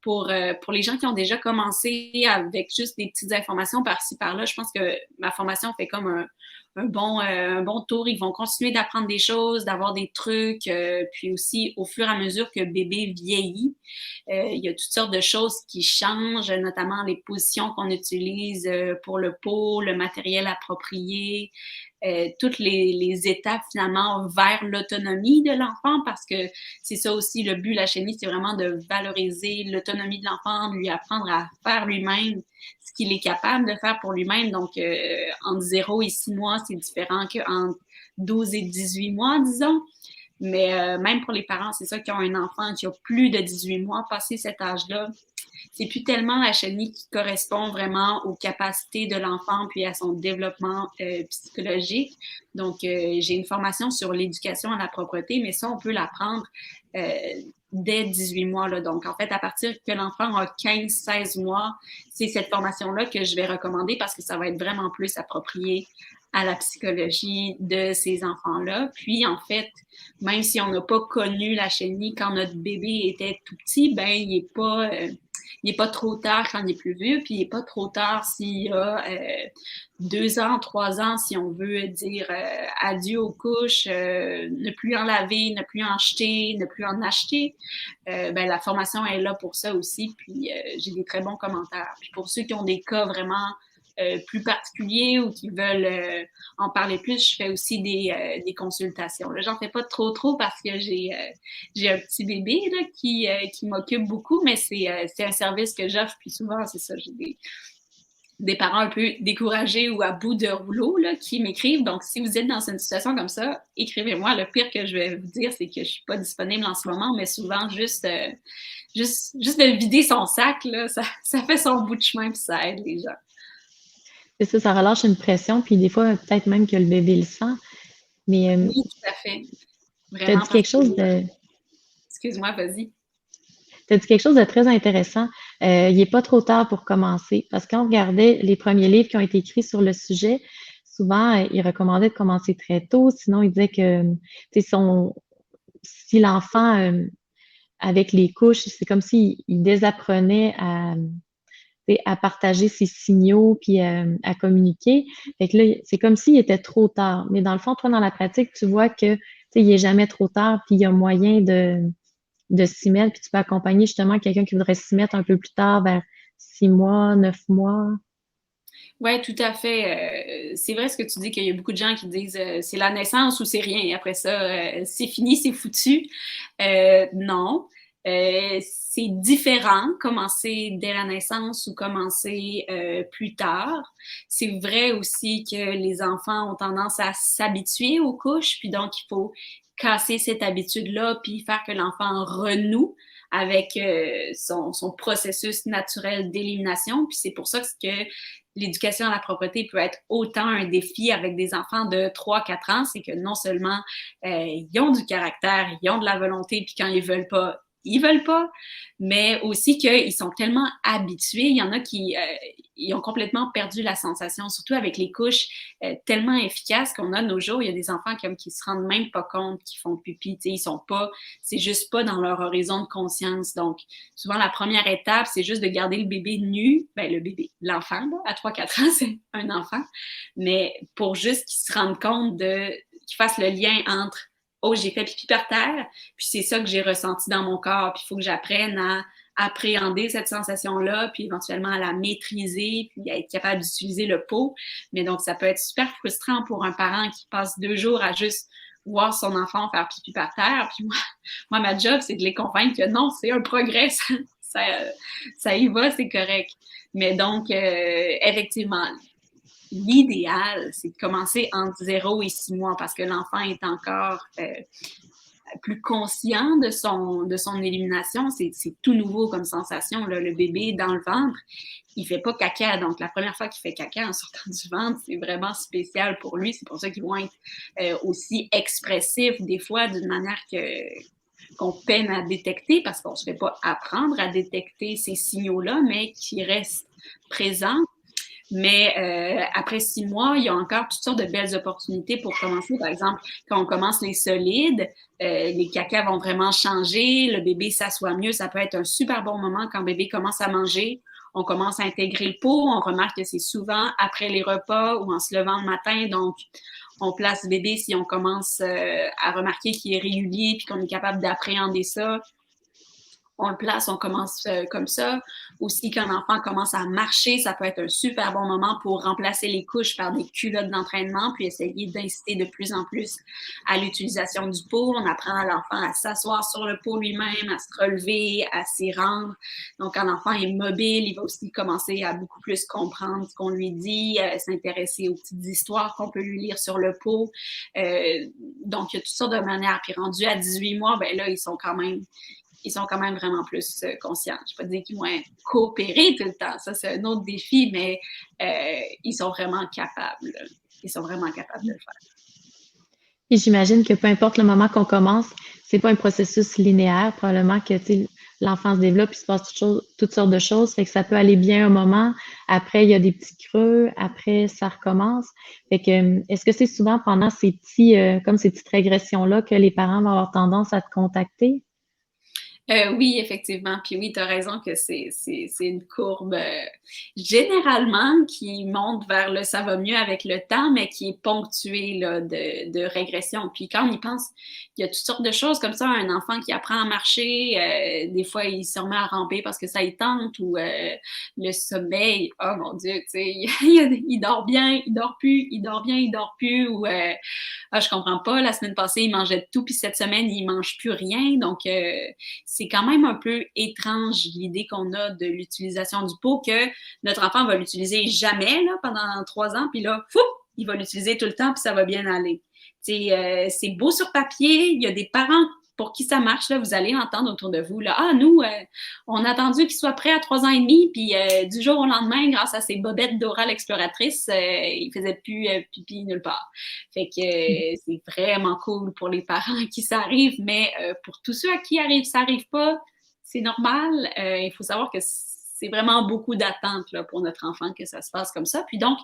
pour les gens qui ont déjà commencé avec juste des petites informations par-ci, par-là, je pense que ma formation fait comme un bon tour. Ils vont continuer d'apprendre des choses, d'avoir des trucs, puis aussi au fur et à mesure que bébé vieillit, il y a toutes sortes de choses qui changent, notamment les positions qu'on utilise pour le pot, le matériel approprié, toutes les étapes finalement vers l'autonomie de l'enfant, parce que c'est ça aussi le but, la chenille, c'est vraiment de valoriser l'autonomie de l'enfant, de lui apprendre à faire lui-même ce qu'il est capable de faire pour lui-même. Donc, entre 0 et 6 mois, c'est différent qu'entre 12 et 18 mois, disons. Mais même pour les parents, c'est ça, qui ont un enfant qui a plus de 18 mois, passé cet âge-là, c'est plus tellement la chenille qui correspond vraiment aux capacités de l'enfant puis à son développement psychologique. Donc, j'ai une formation sur l'éducation à la propreté, mais ça, on peut l'apprendre dès 18 mois. Là. Donc, en fait, à partir que l'enfant a 15-16 mois, c'est cette formation-là que je vais recommander parce que ça va être vraiment plus approprié à la psychologie de ces enfants-là. Puis, en fait, même si on n'a pas connu la chenille quand notre bébé était tout petit, ben, il n'est pas trop tard quand il est plus vieux, puis il n'est pas trop tard s'il y a 2 ans, 3 ans, si on veut dire adieu aux couches, ne plus en laver, ne plus en jeter, ne plus en acheter. Ben, la formation est là pour ça aussi, puis j'ai des très bons commentaires. Puis pour ceux qui ont des cas vraiment plus particuliers ou qui veulent en parler plus, je fais aussi des consultations. Là, j'en fais pas trop parce que j'ai un petit bébé là, qui m'occupe beaucoup, mais c'est un service que j'offre, puis souvent, c'est ça, j'ai des parents un peu découragés ou à bout de rouleau là, qui m'écrivent. Donc, si vous êtes dans une situation comme ça, écrivez-moi. Le pire que je vais vous dire, c'est que je suis pas disponible en ce moment, mais souvent, juste de vider son sac, là, ça fait son bout de chemin, puis ça aide les gens. C'est ça relâche une pression, puis des fois, peut-être même que le bébé le sent. Mais Oui, tout à fait. tu as Vraiment, dit quelque chose excuse-moi, vas-y. tu dit quelque chose de très intéressant. Il n'est pas trop tard pour commencer. Parce que quand on regardait les premiers livres qui ont été écrits sur le sujet, souvent, il recommandait de commencer très tôt. Sinon, il disait que, tu sais, si l'enfant, avec les couches, c'est comme s'il désapprenait à partager ses signaux puis à communiquer. Fait que là, c'est comme s'il était trop tard. Mais dans le fond, toi, dans la pratique, tu vois que, tu sais, il est jamais trop tard puis il y a moyen de s'y mettre puis tu peux accompagner justement quelqu'un qui voudrait s'y mettre un peu plus tard vers 6 mois, 9 mois. Ouais, tout à fait. C'est vrai ce que tu dis qu'il y a beaucoup de gens qui disent c'est la naissance ou c'est rien. Et après ça, c'est fini, c'est foutu. Non. C'est différent, commencer dès la naissance ou commencer plus tard. C'est vrai aussi que les enfants ont tendance à s'habituer aux couches, puis donc il faut casser cette habitude-là, puis faire que l'enfant renoue avec son processus naturel d'élimination. Puis c'est pour ça que l'éducation à la propreté peut être autant un défi avec des enfants de 3-4 ans, c'est que non seulement ils ont du caractère, ils ont de la volonté, puis quand ils veulent pas, mais aussi qu'ils sont tellement habitués. Il y en a qui ils ont complètement perdu la sensation, surtout avec les couches tellement efficaces qu'on a de nos jours. Il y a des enfants qui se rendent même pas compte qu'ils font pipi. Ils sont pas, c'est juste pas dans leur horizon de conscience. Donc, souvent, la première étape, c'est juste de garder le bébé nu. Ben, le bébé, l'enfant, là, à 3-4 ans, c'est un enfant. Mais pour juste qu'ils se rendent compte qu'ils fassent le lien entre oh, j'ai fait pipi par terre, puis c'est ça que j'ai ressenti dans mon corps, puis il faut que j'apprenne à appréhender cette sensation-là, puis éventuellement à la maîtriser, puis à être capable d'utiliser le pot. Mais donc, ça peut être super frustrant pour un parent qui passe 2 jours à juste voir son enfant faire pipi par terre. Puis moi ma job, c'est de les convaincre que non, c'est un progrès, ça y va, c'est correct. Mais donc, effectivement, l'idéal, c'est de commencer entre 0 et 6 mois parce que l'enfant est encore plus conscient de son élimination. C'est tout nouveau comme sensation. Là. Le bébé dans le ventre, il fait pas caca. Donc, la première fois qu'il fait caca en sortant du ventre, c'est vraiment spécial pour lui. C'est pour ça qu'ils vont être aussi expressifs des fois d'une manière qu'on peine à détecter parce qu'on ne se fait pas apprendre à détecter ces signaux-là, mais qui restent présents. Mais après 6 mois, il y a encore toutes sortes de belles opportunités pour commencer. Par exemple, quand on commence les solides, les cacas vont vraiment changer, le bébé s'assoit mieux. Ça peut être un super bon moment quand le bébé commence à manger. On commence à intégrer le pot. On remarque que c'est souvent après les repas ou en se levant le matin. Donc, on place le bébé si on commence à remarquer qu'il est régulier puis qu'on est capable d'appréhender ça. On le place, on commence comme ça. Aussi, quand l'enfant commence à marcher, ça peut être un super bon moment pour remplacer les couches par des culottes d'entraînement, puis essayer d'inciter de plus en plus à l'utilisation du pot. On apprend à l'enfant à s'asseoir sur le pot lui-même, à se relever, à s'y rendre. Donc, quand l'enfant est mobile, il va aussi commencer à beaucoup plus comprendre ce qu'on lui dit, s'intéresser aux petites histoires qu'on peut lui lire sur le pot. Donc, il y a toutes sortes de manières. Puis rendu à 18 mois, ben là, ils sont quand même vraiment plus conscients. Je ne vais pas dire qu'ils vont coopérer tout le temps. Ça, c'est un autre défi, mais ils sont vraiment capables. Ils sont vraiment capables de le faire. Et j'imagine que peu importe le moment qu'on commence, c'est pas un processus linéaire. Probablement que l'enfant se développe, il se passe toutes sortes de choses. Fait que ça peut aller bien un moment. Après, il y a des petits creux. Après, ça recommence. Fait que, est-ce que c'est souvent pendant comme ces petites régressions-là que les parents vont avoir tendance à te contacter? Oui, effectivement. Puis oui, tu as raison que c'est une courbe généralement qui monte vers le ça va mieux avec le temps, mais qui est ponctuée là, de régression. Puis quand on y pense, il y a toutes sortes de choses comme ça. Un enfant qui apprend à marcher, des fois, il se remet à ramper parce que ça y tente ou le sommeil. Oh mon Dieu, tu sais, il dort bien, il dort plus, il dort bien, il dort plus. Ou ah, je comprends pas, la semaine passée, il mangeait de tout, puis cette semaine, il mange plus rien. Donc, c'est quand même un peu étrange l'idée qu'on a de l'utilisation du pot, que notre enfant va l'utiliser jamais là, pendant 3 ans, puis là, fou, il va l'utiliser tout le temps, puis ça va bien aller. C'est beau sur papier, il y a des parents pour qui ça marche, là, vous allez entendre autour de vous, là, ah, nous, on a attendu qu'il soit prêt à 3 ans et demi, puis du jour au lendemain, grâce à ces bobettes d'oral exploratrice, il faisait plus pipi nulle part. Fait que c'est vraiment cool pour les parents à qui ça arrive, mais pour tous ceux à qui ça arrive pas, c'est normal. Il faut savoir que c'est vraiment beaucoup d'attente là, pour notre enfant que ça se passe comme ça. Puis donc,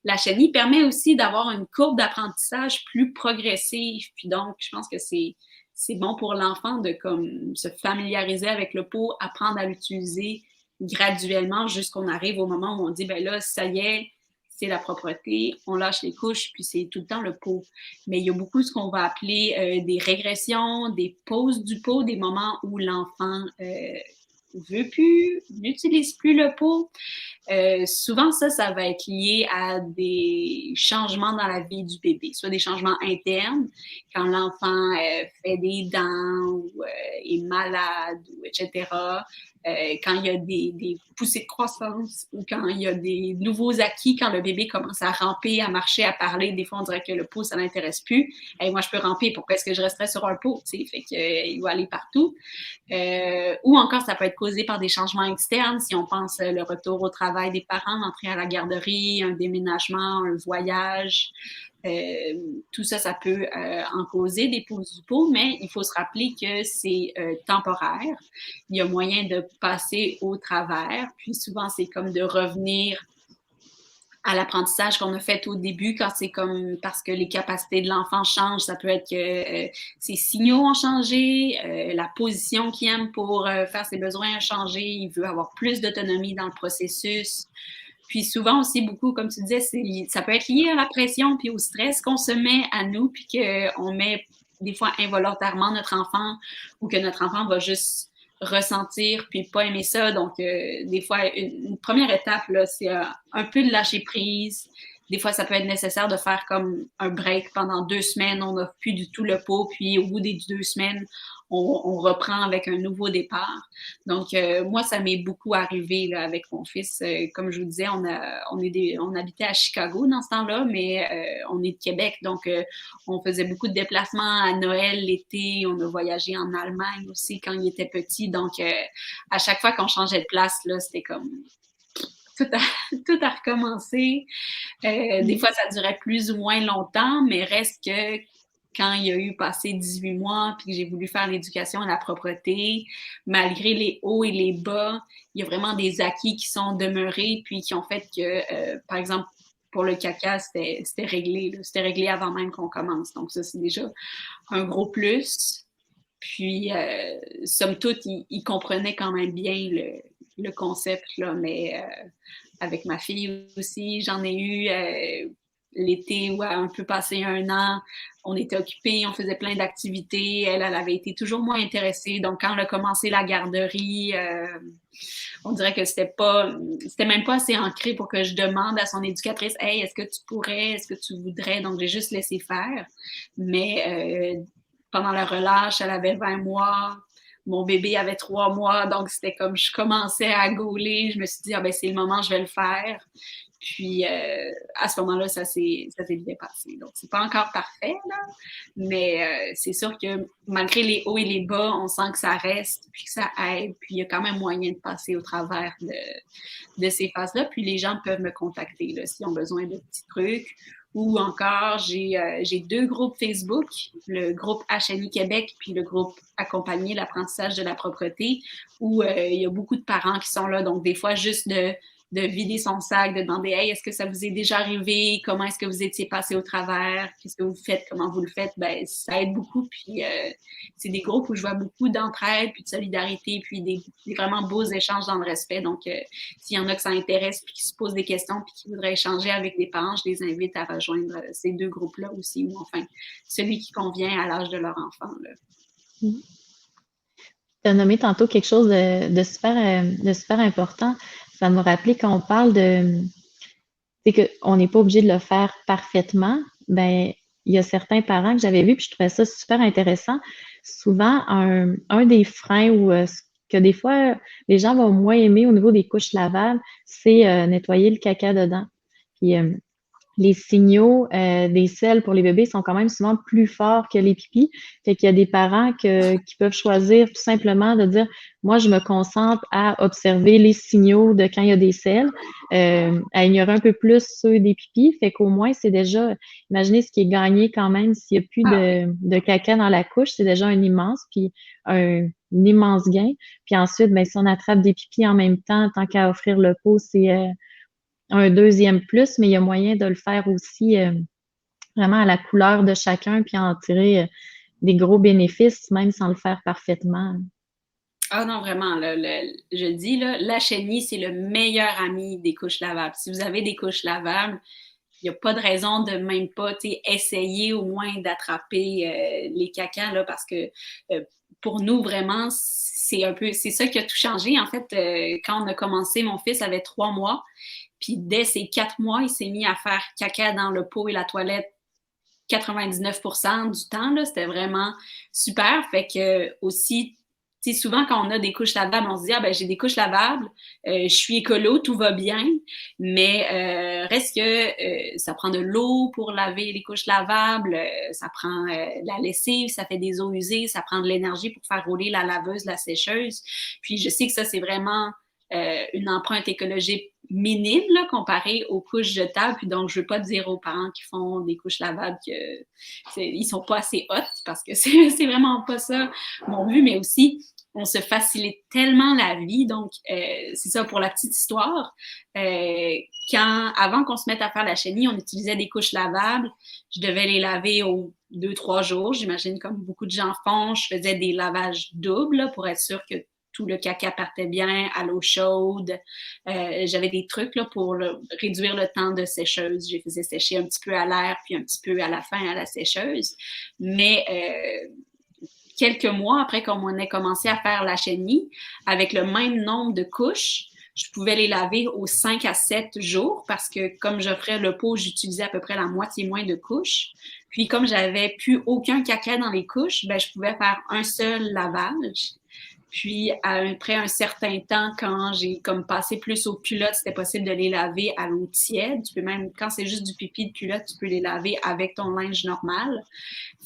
la chenille permet aussi d'avoir une courbe d'apprentissage plus progressive. Puis donc, je pense que c'est bon pour l'enfant de comme se familiariser avec le pot, apprendre à l'utiliser graduellement jusqu'on arrive au moment où on dit, ben là, ça y est, c'est la propreté, on lâche les couches, puis c'est tout le temps le pot. Mais il y a beaucoup ce qu'on va appeler des régressions, des pauses du pot, des moments où l'enfant veut plus, n'utilise plus le pot. Souvent, ça va être lié à des changements dans la vie du bébé, soit des changements internes, quand l'enfant fait des dents ou est malade, ou etc. Quand il y a des poussées de croissance ou quand il y a des nouveaux acquis, quand le bébé commence à ramper, à marcher, à parler, des fois on dirait que le pot, ça l'intéresse plus. Moi, je peux ramper, pourquoi est-ce que je resterais sur un pot? Fait qu'il va aller partout. Ou encore, ça peut être causé par des changements externes, si on pense le retour au travail des parents, l'entrée à la garderie, un déménagement, un voyage. Tout ça, ça peut en causer des pauses du pot, mais il faut se rappeler que c'est temporaire. Il y a moyen de passer au travers, puis souvent, c'est comme de revenir à l'apprentissage qu'on a fait au début, quand c'est comme parce que les capacités de l'enfant changent, ça peut être que ses signaux ont changé, la position qu'il aime pour faire ses besoins a changé, il veut avoir plus d'autonomie dans le processus. Puis souvent aussi beaucoup, comme tu disais, ça peut être lié à la pression puis au stress qu'on se met à nous, puis qu'on met des fois involontairement notre enfant ou que notre enfant va juste ressentir puis pas aimer ça. Donc, des fois, une première étape, là, c'est un peu de lâcher prise. Des fois, ça peut être nécessaire de faire comme un break pendant 2 semaines. On n'a plus du tout le pot. Puis, au bout des 2 semaines, on reprend avec un nouveau départ. Donc, moi, ça m'est beaucoup arrivé là, avec mon fils. Comme je vous disais, on habitait à Chicago dans ce temps-là, mais on est de Québec. Donc, on faisait beaucoup de déplacements à Noël, l'été. On a voyagé en Allemagne aussi quand il était petit. Donc, à chaque fois qu'on changeait de place, là, c'était comme tout à recommencer. Des fois, ça durait plus ou moins longtemps, mais reste que quand il y a eu passé 18 mois, puis que j'ai voulu faire l'éducation à la propreté, malgré les hauts et les bas, il y a vraiment des acquis qui sont demeurés, puis qui ont fait que, par exemple, pour le caca, c'était réglé. C'était réglé avant même qu'on commence. Donc ça, c'est déjà un gros plus. Puis, somme toute, il comprenait quand même bien le concept, là, mais avec ma fille aussi, j'en ai eu l'été où un peu passé 1 an, on était occupés, on faisait plein d'activités, elle avait été toujours moins intéressée, donc quand elle a commencé la garderie, on dirait que c'était même pas assez ancré pour que je demande à son éducatrice, hey, est-ce que tu pourrais, est-ce que tu voudrais, donc j'ai juste laissé faire, mais pendant la relâche, elle avait 20 mois, mon bébé avait 3 mois, donc c'était comme je commençais à gauler, je me suis dit, ah ben c'est le moment, je vais le faire. Puis à ce moment-là, ça s'est bien passé. Donc, c'est pas encore parfait, là, mais c'est sûr que malgré les hauts et les bas, on sent que ça reste, puis que ça aide, puis il y a quand même moyen de passer au travers de ces phases-là. Puis les gens peuvent me contacter là, s'ils ont besoin de petits trucs. Ou encore, j'ai 2 groupes Facebook, le groupe HNI Québec puis le groupe Accompagner l'apprentissage de la propreté, où il y a beaucoup de parents qui sont là. Donc, des fois, juste de vider son sac, de demander hey, est-ce que ça vous est déjà arrivé? Comment est-ce que vous étiez passé au travers? Qu'est-ce que vous faites? Comment vous le faites? Ben, ça aide beaucoup. Puis c'est des groupes où je vois beaucoup d'entraide, puis de solidarité, puis des vraiment beaux échanges dans le respect. Donc, s'il y en a que ça intéresse, puis qui se posent des questions, puis qui voudraient échanger avec des parents, je les invite à rejoindre ces 2 groupes-là aussi, ou enfin, celui qui convient à l'âge de leur enfant. Tu as nommé tantôt quelque chose de super important. Ça m'a rappelé quand on parle c'est qu'on n'est pas obligé de le faire parfaitement. Ben, il y a certains parents que j'avais vus, puis je trouvais ça super intéressant. Souvent, un des freins ou ce que des fois les gens vont moins aimer au niveau des couches lavables, c'est nettoyer le caca dedans. Puis les signaux des selles pour les bébés sont quand même souvent plus forts que les pipis. Fait qu'il y a des parents qui peuvent choisir tout simplement de dire, moi, je me concentre à observer les signaux de quand il y a des selles, à ignorer un peu plus ceux des pipis. Fait qu'au moins, c'est déjà, imaginez ce qui est gagné quand même s'il n'y a plus Ah oui. de caca dans la couche, c'est déjà un immense, puis un immense gain. Puis ensuite, ben, si on attrape des pipis en même temps, tant qu'à offrir le pot, c'est un deuxième plus, mais il y a moyen de le faire aussi vraiment à la couleur de chacun, puis en tirer des gros bénéfices, même sans le faire parfaitement. Ah non, vraiment, là, je dis, là, la chenille, c'est le meilleur ami des couches lavables. Si vous avez des couches lavables, il n'y a pas de raison de même pas essayer au moins d'attraper les cacas, là, parce que pour nous, vraiment, c'est ça qui a tout changé. En fait, quand on a commencé, mon fils avait 3 mois, puis dès ses 4 mois, il s'est mis à faire caca dans le pot et la toilette 99% du temps, là, c'était vraiment super. Fait que aussi, tu sais, souvent quand on a des couches lavables, on se dit, ah ben j'ai des couches lavables, je suis écolo, tout va bien, mais reste que ça prend de l'eau pour laver les couches lavables, ça prend de la lessive, ça fait des eaux usées, ça prend de l'énergie pour faire rouler la laveuse, la sécheuse. Puis je sais que ça, c'est vraiment une empreinte écologique minime là, comparée aux couches jetables. Puis donc, je ne veux pas dire aux parents qui font des couches lavables qu'ils ne sont pas assez hautes parce que c'est vraiment pas ça mon but, mais aussi, on se facilite tellement la vie. Donc, c'est ça pour la petite histoire. Avant qu'on se mette à faire la chenille, on utilisait des couches lavables. Je devais les laver aux 2, 3 jours. J'imagine comme beaucoup de gens font. Je faisais des lavages doubles là, pour être sûr que tout le caca partait bien à l'eau chaude. J'avais des trucs là, pour réduire le temps de sécheuse. Je les faisais sécher un petit peu à l'air, puis un petit peu à la fin à la sécheuse. Mais quelques mois après qu'on ait commencé à faire la chenille, avec le même nombre de couches, je pouvais les laver aux 5 à 7 jours parce que comme j'offrais le pot, j'utilisais à peu près la moitié moins de couches. Puis comme j'avais plus aucun caca dans les couches, ben, je pouvais faire un seul lavage. Puis, après un certain temps, quand j'ai comme passé plus aux culottes, c'était possible de les laver à l'eau tiède. Tu peux même, quand c'est juste du pipi de culotte, tu peux les laver avec ton linge normal.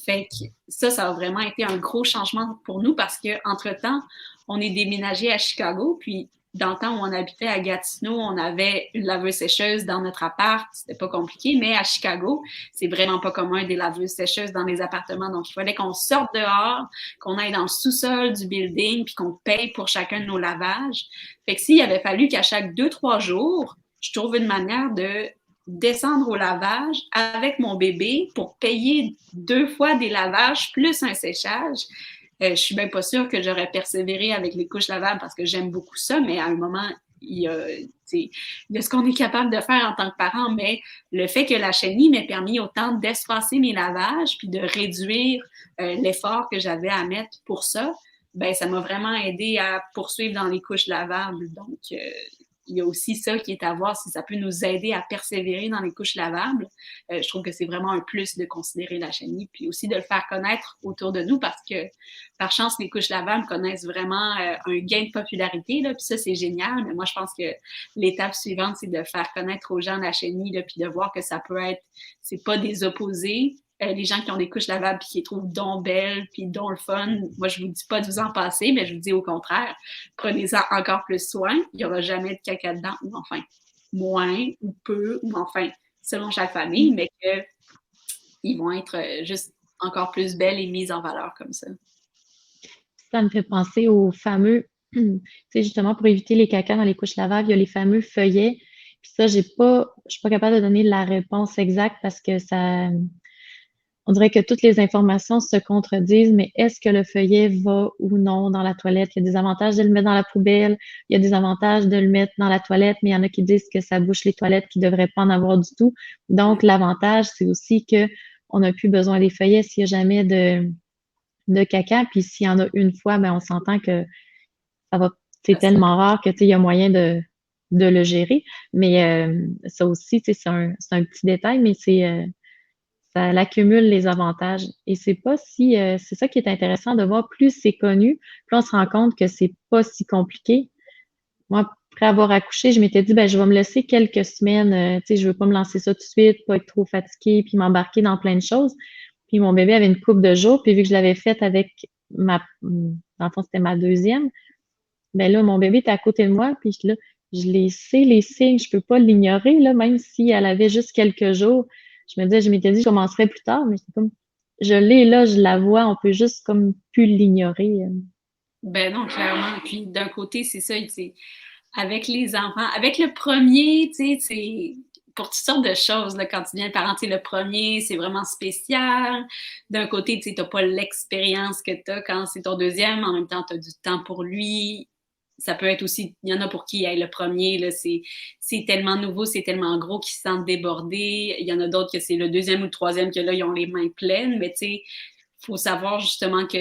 Fait que ça a vraiment été un gros changement pour nous parce que entre-temps, on est déménagé à Chicago, puis dans le temps où on habitait à Gatineau, on avait une laveuse sécheuse dans notre appart, c'était pas compliqué, mais à Chicago, c'est vraiment pas commun des laveuses sécheuses dans les appartements. Donc, il fallait qu'on sorte dehors, qu'on aille dans le sous-sol du building, puis qu'on paye pour chacun de nos lavages. Fait que s'il avait fallu qu'à chaque 2, 3 jours, je trouve une manière de descendre au lavage avec mon bébé pour payer 2 fois des lavages plus un séchage, je suis même pas sûre que j'aurais persévéré avec les couches lavables parce que j'aime beaucoup ça, mais à un moment, il y a ce qu'on est capable de faire en tant que parent, mais le fait que la chenille m'ait permis autant d'espacer mes lavages puis de réduire l'effort que j'avais à mettre pour ça, ben ça m'a vraiment aidé à poursuivre dans les couches lavables. Donc, il y a aussi ça qui est à voir si ça peut nous aider à persévérer dans les couches lavables. Je trouve que c'est vraiment un plus de considérer la chenille, puis aussi de le faire connaître autour de nous parce que, par chance, les couches lavables connaissent vraiment un gain de popularité, là, puis ça, c'est génial. Mais moi, je pense que l'étape suivante, c'est de faire connaître aux gens la chenille, là, puis de voir que ça peut être, c'est pas des opposés, les gens qui ont des couches lavables puis qui les trouvent donc belles puis dont le fun, moi je vous dis pas de vous en passer, mais je vous dis au contraire, prenez-en encore plus soin. Il n'y aura jamais de caca dedans, ou enfin moins ou peu, ou enfin selon chaque famille, mais qu'ils vont être juste encore plus belles et mises en valeur comme ça. Ça me fait penser aux fameux, tu sais, justement, pour éviter les cacas dans les couches lavables, il y a les fameux feuillets. Puis ça, je suis pas capable de donner la réponse exacte parce que ça, on dirait que toutes les informations se contredisent, mais est-ce que le feuillet va ou non dans la toilette? Il y a des avantages de le mettre dans la poubelle, il y a des avantages de le mettre dans la toilette, mais il y en a qui disent que ça bouche les toilettes, qui ne devraient pas en avoir du tout. Donc, l'avantage, c'est aussi que on n'a plus besoin des feuillets s'il n'y a jamais de caca. Puis s'il y en a une fois, ben on s'entend que ça va, c'est tellement rare que tu sais, il y a moyen de le gérer. Mais ça aussi, tu sais, c'est un petit détail, mais ça l'accumule les avantages. Et c'est pas si c'est ça qui est intéressant de voir, plus c'est connu, plus on se rend compte que c'est pas si compliqué. Moi, après avoir accouché, je m'étais dit, ben, je vais me laisser quelques semaines, tu sais, je veux pas me lancer ça tout de suite, pas être trop fatiguée, puis m'embarquer dans plein de choses. Puis mon bébé avait une couple de jours, puis vu que je l'avais faite avec dans le fond, c'était ma deuxième, ben là, mon bébé était à côté de moi, puis là, je les sais, les signes, je peux pas l'ignorer, là, même si elle avait juste quelques jours. Je m'étais dit, je commencerai plus tard, mais c'est comme, je l'ai là, je la vois, on peut juste comme plus l'ignorer. Ben non, clairement. Puis d'un côté, c'est ça, c'est avec les enfants, avec le premier, tu sais, c'est pour toutes sortes de choses, là, quand tu viens parenter le premier, c'est vraiment spécial. D'un côté, tu sais, t'as pas l'expérience que t'as quand c'est ton deuxième, en même temps, t'as du temps pour lui. Ça peut être aussi, il y en a pour qui hey, le premier, là, c'est tellement nouveau, c'est tellement gros qu'ils se sentent débordés. Il y en a d'autres que c'est le deuxième ou le troisième que là, ils ont les mains pleines, mais tu sais, faut savoir justement que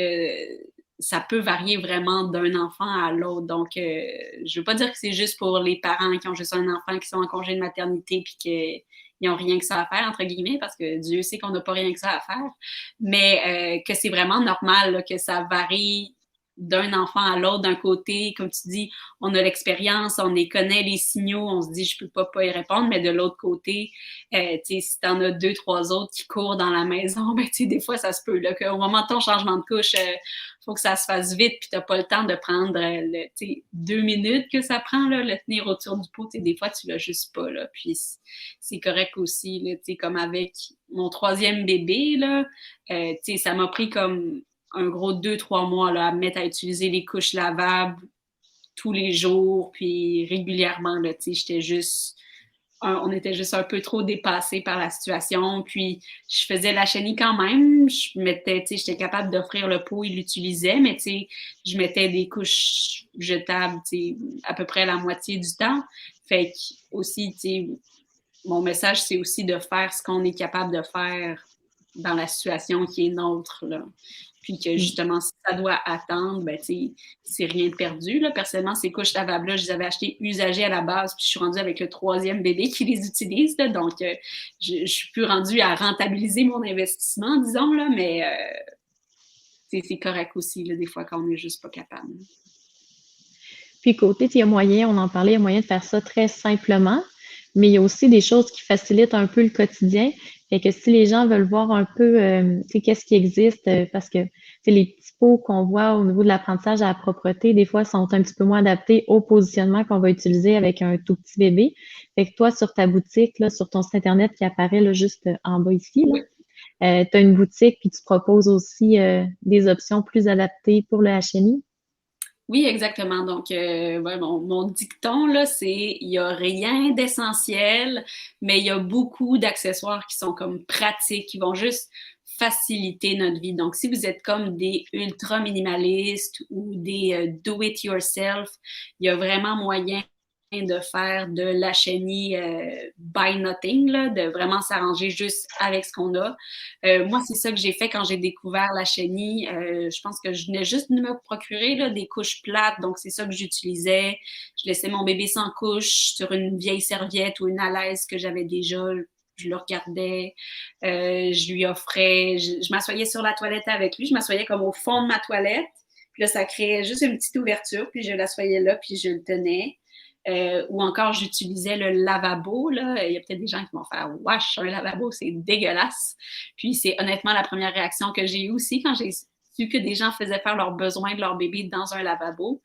ça peut varier vraiment d'un enfant à l'autre. Donc, je veux pas dire que c'est juste pour les parents qui ont juste un enfant, qui sont en congé de maternité puis qu'ils n'ont rien que ça à faire, entre guillemets, parce que Dieu sait qu'on n'a pas rien que ça à faire, mais que c'est vraiment normal là, que ça varie d'un enfant à l'autre, d'un côté, comme tu dis, on a l'expérience, on les connaît les signaux, on se dit je peux pas y répondre, mais de l'autre côté, si t'en as deux, trois autres qui courent dans la maison, ben des fois ça se peut là, qu'au moment de ton changement de couche, faut que ça se fasse vite, puis t'as pas le temps de prendre 2 minutes que ça prend là, le tenir autour du pot, des fois tu l'as juste pas là, puis c'est correct aussi là, comme avec mon troisième bébé là, ça m'a pris comme un gros 2-3 mois là, à me mettre à utiliser les couches lavables tous les jours, puis régulièrement, là, j'étais juste... on était juste un peu trop dépassés par la situation, puis je faisais la chenille quand même, j'étais capable d'offrir le pot, il l'utilisait, mais je mettais des couches jetables, à peu près la moitié du temps, fait que aussi, mon message, c'est aussi de faire ce qu'on est capable de faire dans la situation qui est nôtre, là. Puis que justement, si ça doit attendre, ben, c'est rien de perdu. Là. Personnellement, ces couches lavables-là, je les avais achetées usagées à la base, puis je suis rendue avec le troisième bébé qui les utilise. Là, donc, je suis plus rendue à rentabiliser mon investissement, disons, là, mais c'est correct aussi, là, des fois, quand on n'est juste pas capable. Puis côté, il y a moyen, on en parlait, il y a moyen de faire ça très simplement, mais il y a aussi des choses qui facilitent un peu le quotidien. Fait que si les gens veulent voir un peu, qu'est-ce qui existe, parce que les petits pots qu'on voit au niveau de l'apprentissage à la propreté, des fois, sont un petit peu moins adaptés au positionnement qu'on va utiliser avec un tout petit bébé. Fait que toi, sur ta boutique, là, sur ton site Internet qui apparaît là, juste en bas ici, là, tu as une boutique puis tu proposes aussi des options plus adaptées pour le HMI. Oui, exactement. Donc, mon dicton, là, c'est il n'y a rien d'essentiel, mais il y a beaucoup d'accessoires qui sont comme pratiques, qui vont juste faciliter notre vie. Donc, si vous êtes comme des ultra minimalistes ou des do-it-yourself, il y a vraiment moyen de faire de la chenille by nothing, là, de vraiment s'arranger juste avec ce qu'on a. Moi, c'est ça que j'ai fait quand j'ai découvert la chenille. Je pense que je venais juste de me procurer là, des couches plates, donc c'est ça que j'utilisais. Je laissais mon bébé sans couche sur une vieille serviette ou une alaise que j'avais déjà. Je le regardais, je lui offrais, je m'assoyais sur la toilette avec lui, je m'assoyais comme au fond de ma toilette, puis là, ça créait juste une petite ouverture, puis je l'assoyais là, puis je le tenais. Ou encore, j'utilisais le lavabo. Là. Il y a peut-être des gens qui vont faire « Wesh, un lavabo, c'est dégueulasse! » Puis c'est honnêtement la première réaction que j'ai eue aussi quand j'ai su que des gens faisaient faire leurs besoins de leur bébé dans un lavabo.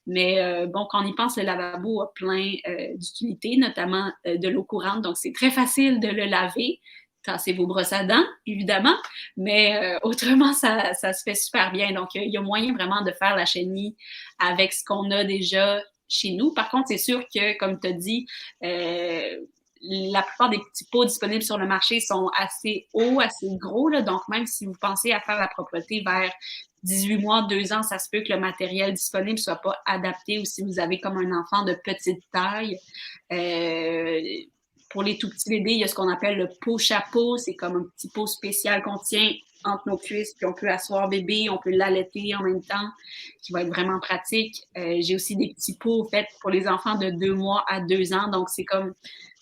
Mais bon, quand on y pense, le lavabo a plein d'utilités, notamment de l'eau courante. Donc, c'est très facile de le laver. Tassez vos brosses à dents, évidemment, mais autrement, ça se fait super bien. Donc, il y a moyen vraiment de faire la chenille avec ce qu'on a déjà chez nous. Par contre, c'est sûr que, comme tu as dit, la plupart des petits pots disponibles sur le marché sont assez hauts, assez gros. Là, donc, même si vous pensez à faire la propreté vers 18 mois, 2 ans, ça se peut que le matériel disponible ne soit pas adapté ou si vous avez comme un enfant de petite taille. Pour les tout petits bébés, il y a ce qu'on appelle le pot-chapeau. C'est comme un petit pot spécial qu'on tient entre nos cuisses, puis on peut asseoir bébé, on peut l'allaiter en même temps, qui va être vraiment pratique. J'ai aussi des petits pots faits pour les enfants de 2 mois à 2 ans, donc c'est comme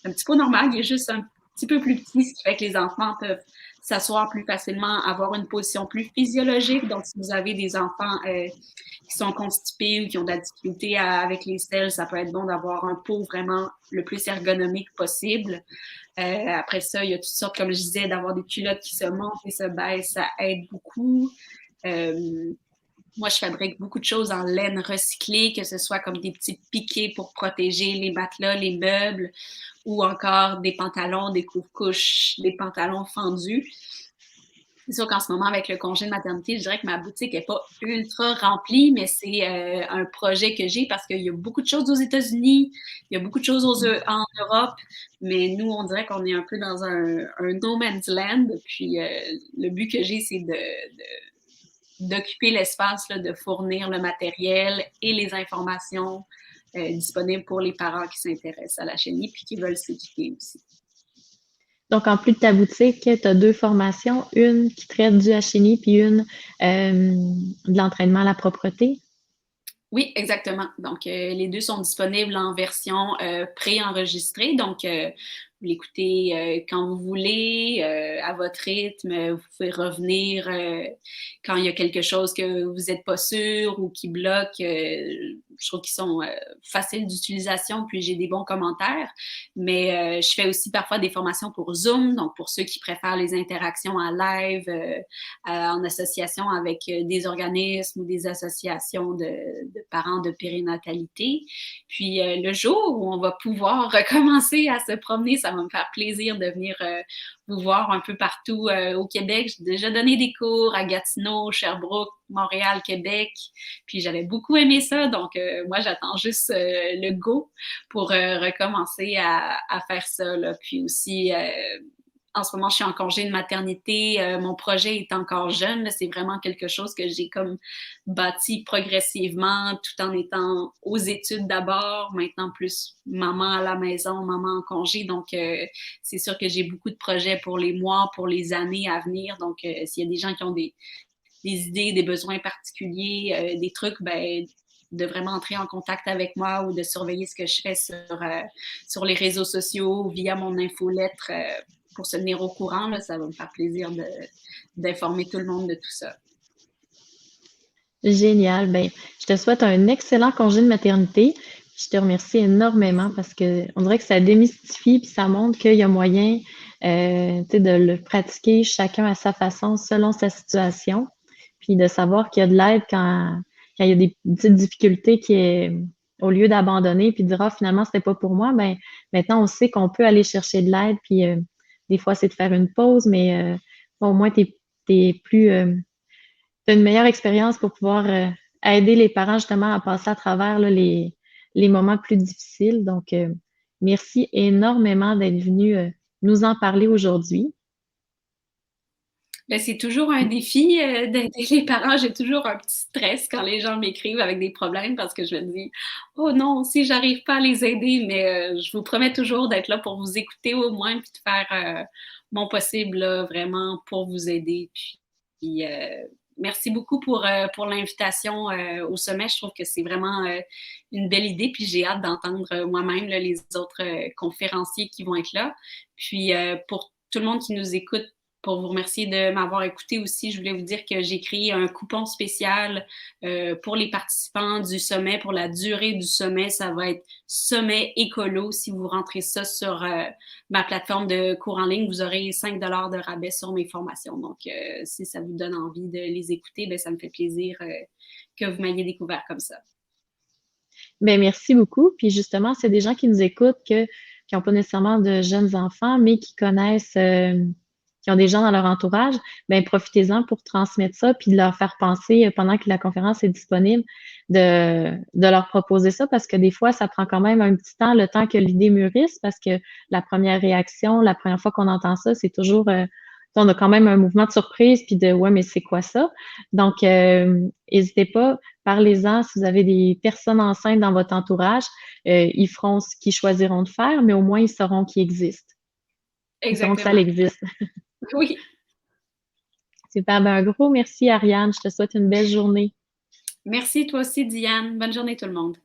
un petit pot normal, il y a juste un petit peu plus petit, ce qui fait que les enfants peuvent s'asseoir plus facilement, avoir une position plus physiologique. Donc, si vous avez des enfants qui sont constipés ou qui ont de la difficulté avec les selles, ça peut être bon d'avoir un pot vraiment le plus ergonomique possible. Après ça, il y a toutes sortes, comme je disais, d'avoir des culottes qui se montent et se baissent, ça aide beaucoup. Moi, je fabrique beaucoup de choses en laine recyclée, que ce soit comme des petits piquets pour protéger les matelas, les meubles, ou encore des pantalons, des couches, des pantalons fendus. C'est sûr qu'en ce moment, avec le congé de maternité, je dirais que ma boutique n'est pas ultra remplie, mais c'est un projet que j'ai parce qu'il y a beaucoup de choses aux États-Unis, il y a beaucoup de choses en Europe, mais nous, on dirait qu'on est un peu dans un no man's land. Puis le but que j'ai, c'est d'occuper l'espace, là, de fournir le matériel et les informations disponibles pour les parents qui s'intéressent à la chenille puis qui veulent s'équiper aussi. Donc, en plus de ta boutique, tu as deux formations, une qui traite du HNI puis une de l'entraînement à la propreté. Oui, exactement. Donc, les deux sont disponibles en version préenregistrée. Donc, vous l'écoutez quand vous voulez, à votre rythme. Vous pouvez revenir quand il y a quelque chose que vous n'êtes pas sûr ou qui bloque. Je trouve qu'ils sont faciles d'utilisation, puis j'ai des bons commentaires. Mais je fais aussi parfois des formations pour Zoom, donc pour ceux qui préfèrent les interactions en live, en association avec des organismes ou des associations de parents de périnatalité. Puis le jour où on va pouvoir recommencer à se promener, ça va me faire plaisir de venir vous voir un peu partout au Québec. J'ai déjà donné des cours à Gatineau, Sherbrooke, Montréal, Québec. Puis j'avais beaucoup aimé ça. Donc moi, j'attends juste le go pour recommencer à faire ça, là. Puis aussi, en ce moment, je suis en congé de maternité. Mon projet est encore jeune. C'est vraiment quelque chose que j'ai comme bâti progressivement tout en étant aux études d'abord, maintenant plus maman à la maison, maman en congé. Donc, c'est sûr que j'ai beaucoup de projets pour les mois, pour les années à venir. Donc, s'il y a des gens qui ont des idées, des besoins particuliers, des trucs, ben, de vraiment entrer en contact avec moi ou de surveiller ce que je fais sur les réseaux sociaux, via mon infolettre, pour se tenir au courant. Là, ça va me faire plaisir d'informer tout le monde de tout ça. Génial. Ben, je te souhaite un excellent congé de maternité. Je te remercie énormément parce que on dirait que ça démystifie puis ça montre qu'il y a moyen de le pratiquer chacun à sa façon, selon sa situation, puis de savoir qu'il y a de l'aide quand il y a des petites difficultés qui est au lieu d'abandonner puis de dire ah, finalement c'était pas pour moi, ben maintenant on sait qu'on peut aller chercher de l'aide puis des fois c'est de faire une pause, mais bon, au moins t'es plus t'as une meilleure expérience pour pouvoir aider les parents justement à passer à travers là, les moments plus difficiles. Donc, merci énormément d'être venu nous en parler aujourd'hui. Ben, c'est toujours un défi d'aider les parents. J'ai toujours un petit stress quand les gens m'écrivent avec des problèmes parce que je me dis, oh non, si j'arrive pas à les aider, mais je vous promets toujours d'être là pour vous écouter au moins puis de faire mon possible là, vraiment pour vous aider. Puis merci beaucoup pour l'invitation au sommet. Je trouve que c'est vraiment une belle idée. Puis j'ai hâte d'entendre moi-même là, les autres conférenciers qui vont être là. Puis pour tout le monde qui nous écoute, pour vous remercier de m'avoir écouté aussi, je voulais vous dire que j'ai créé un coupon spécial pour les participants du sommet, pour la durée du sommet. Ça va être sommet écolo. Si vous rentrez ça sur ma plateforme de cours en ligne, vous aurez 5 de rabais sur mes formations. Donc, si ça vous donne envie de les écouter, bien, ça me fait plaisir que vous m'ayez découvert comme ça. Ben, merci beaucoup. Puis justement, c'est des gens qui nous écoutent qui n'ont pas nécessairement de jeunes enfants, mais qui connaissent qui ont des gens dans leur entourage, ben profitez-en pour transmettre ça, puis de leur faire penser pendant que la conférence est disponible, de leur proposer ça, parce que des fois, ça prend quand même un petit temps, le temps que l'idée mûrisse, parce que la première réaction, la première fois qu'on entend ça, c'est toujours on a quand même un mouvement de surprise, puis de ouais, mais c'est quoi ça? Donc, n'hésitez pas, parlez-en si vous avez des personnes enceintes dans votre entourage, ils feront ce qu'ils choisiront de faire, mais au moins ils sauront qu'il existe. Ils sauront que ça Exactement. existe. Oui. Super. Ben, un gros merci, Ariane. Je te souhaite une belle journée. Merci toi aussi, Diane. Bonne journée tout le monde.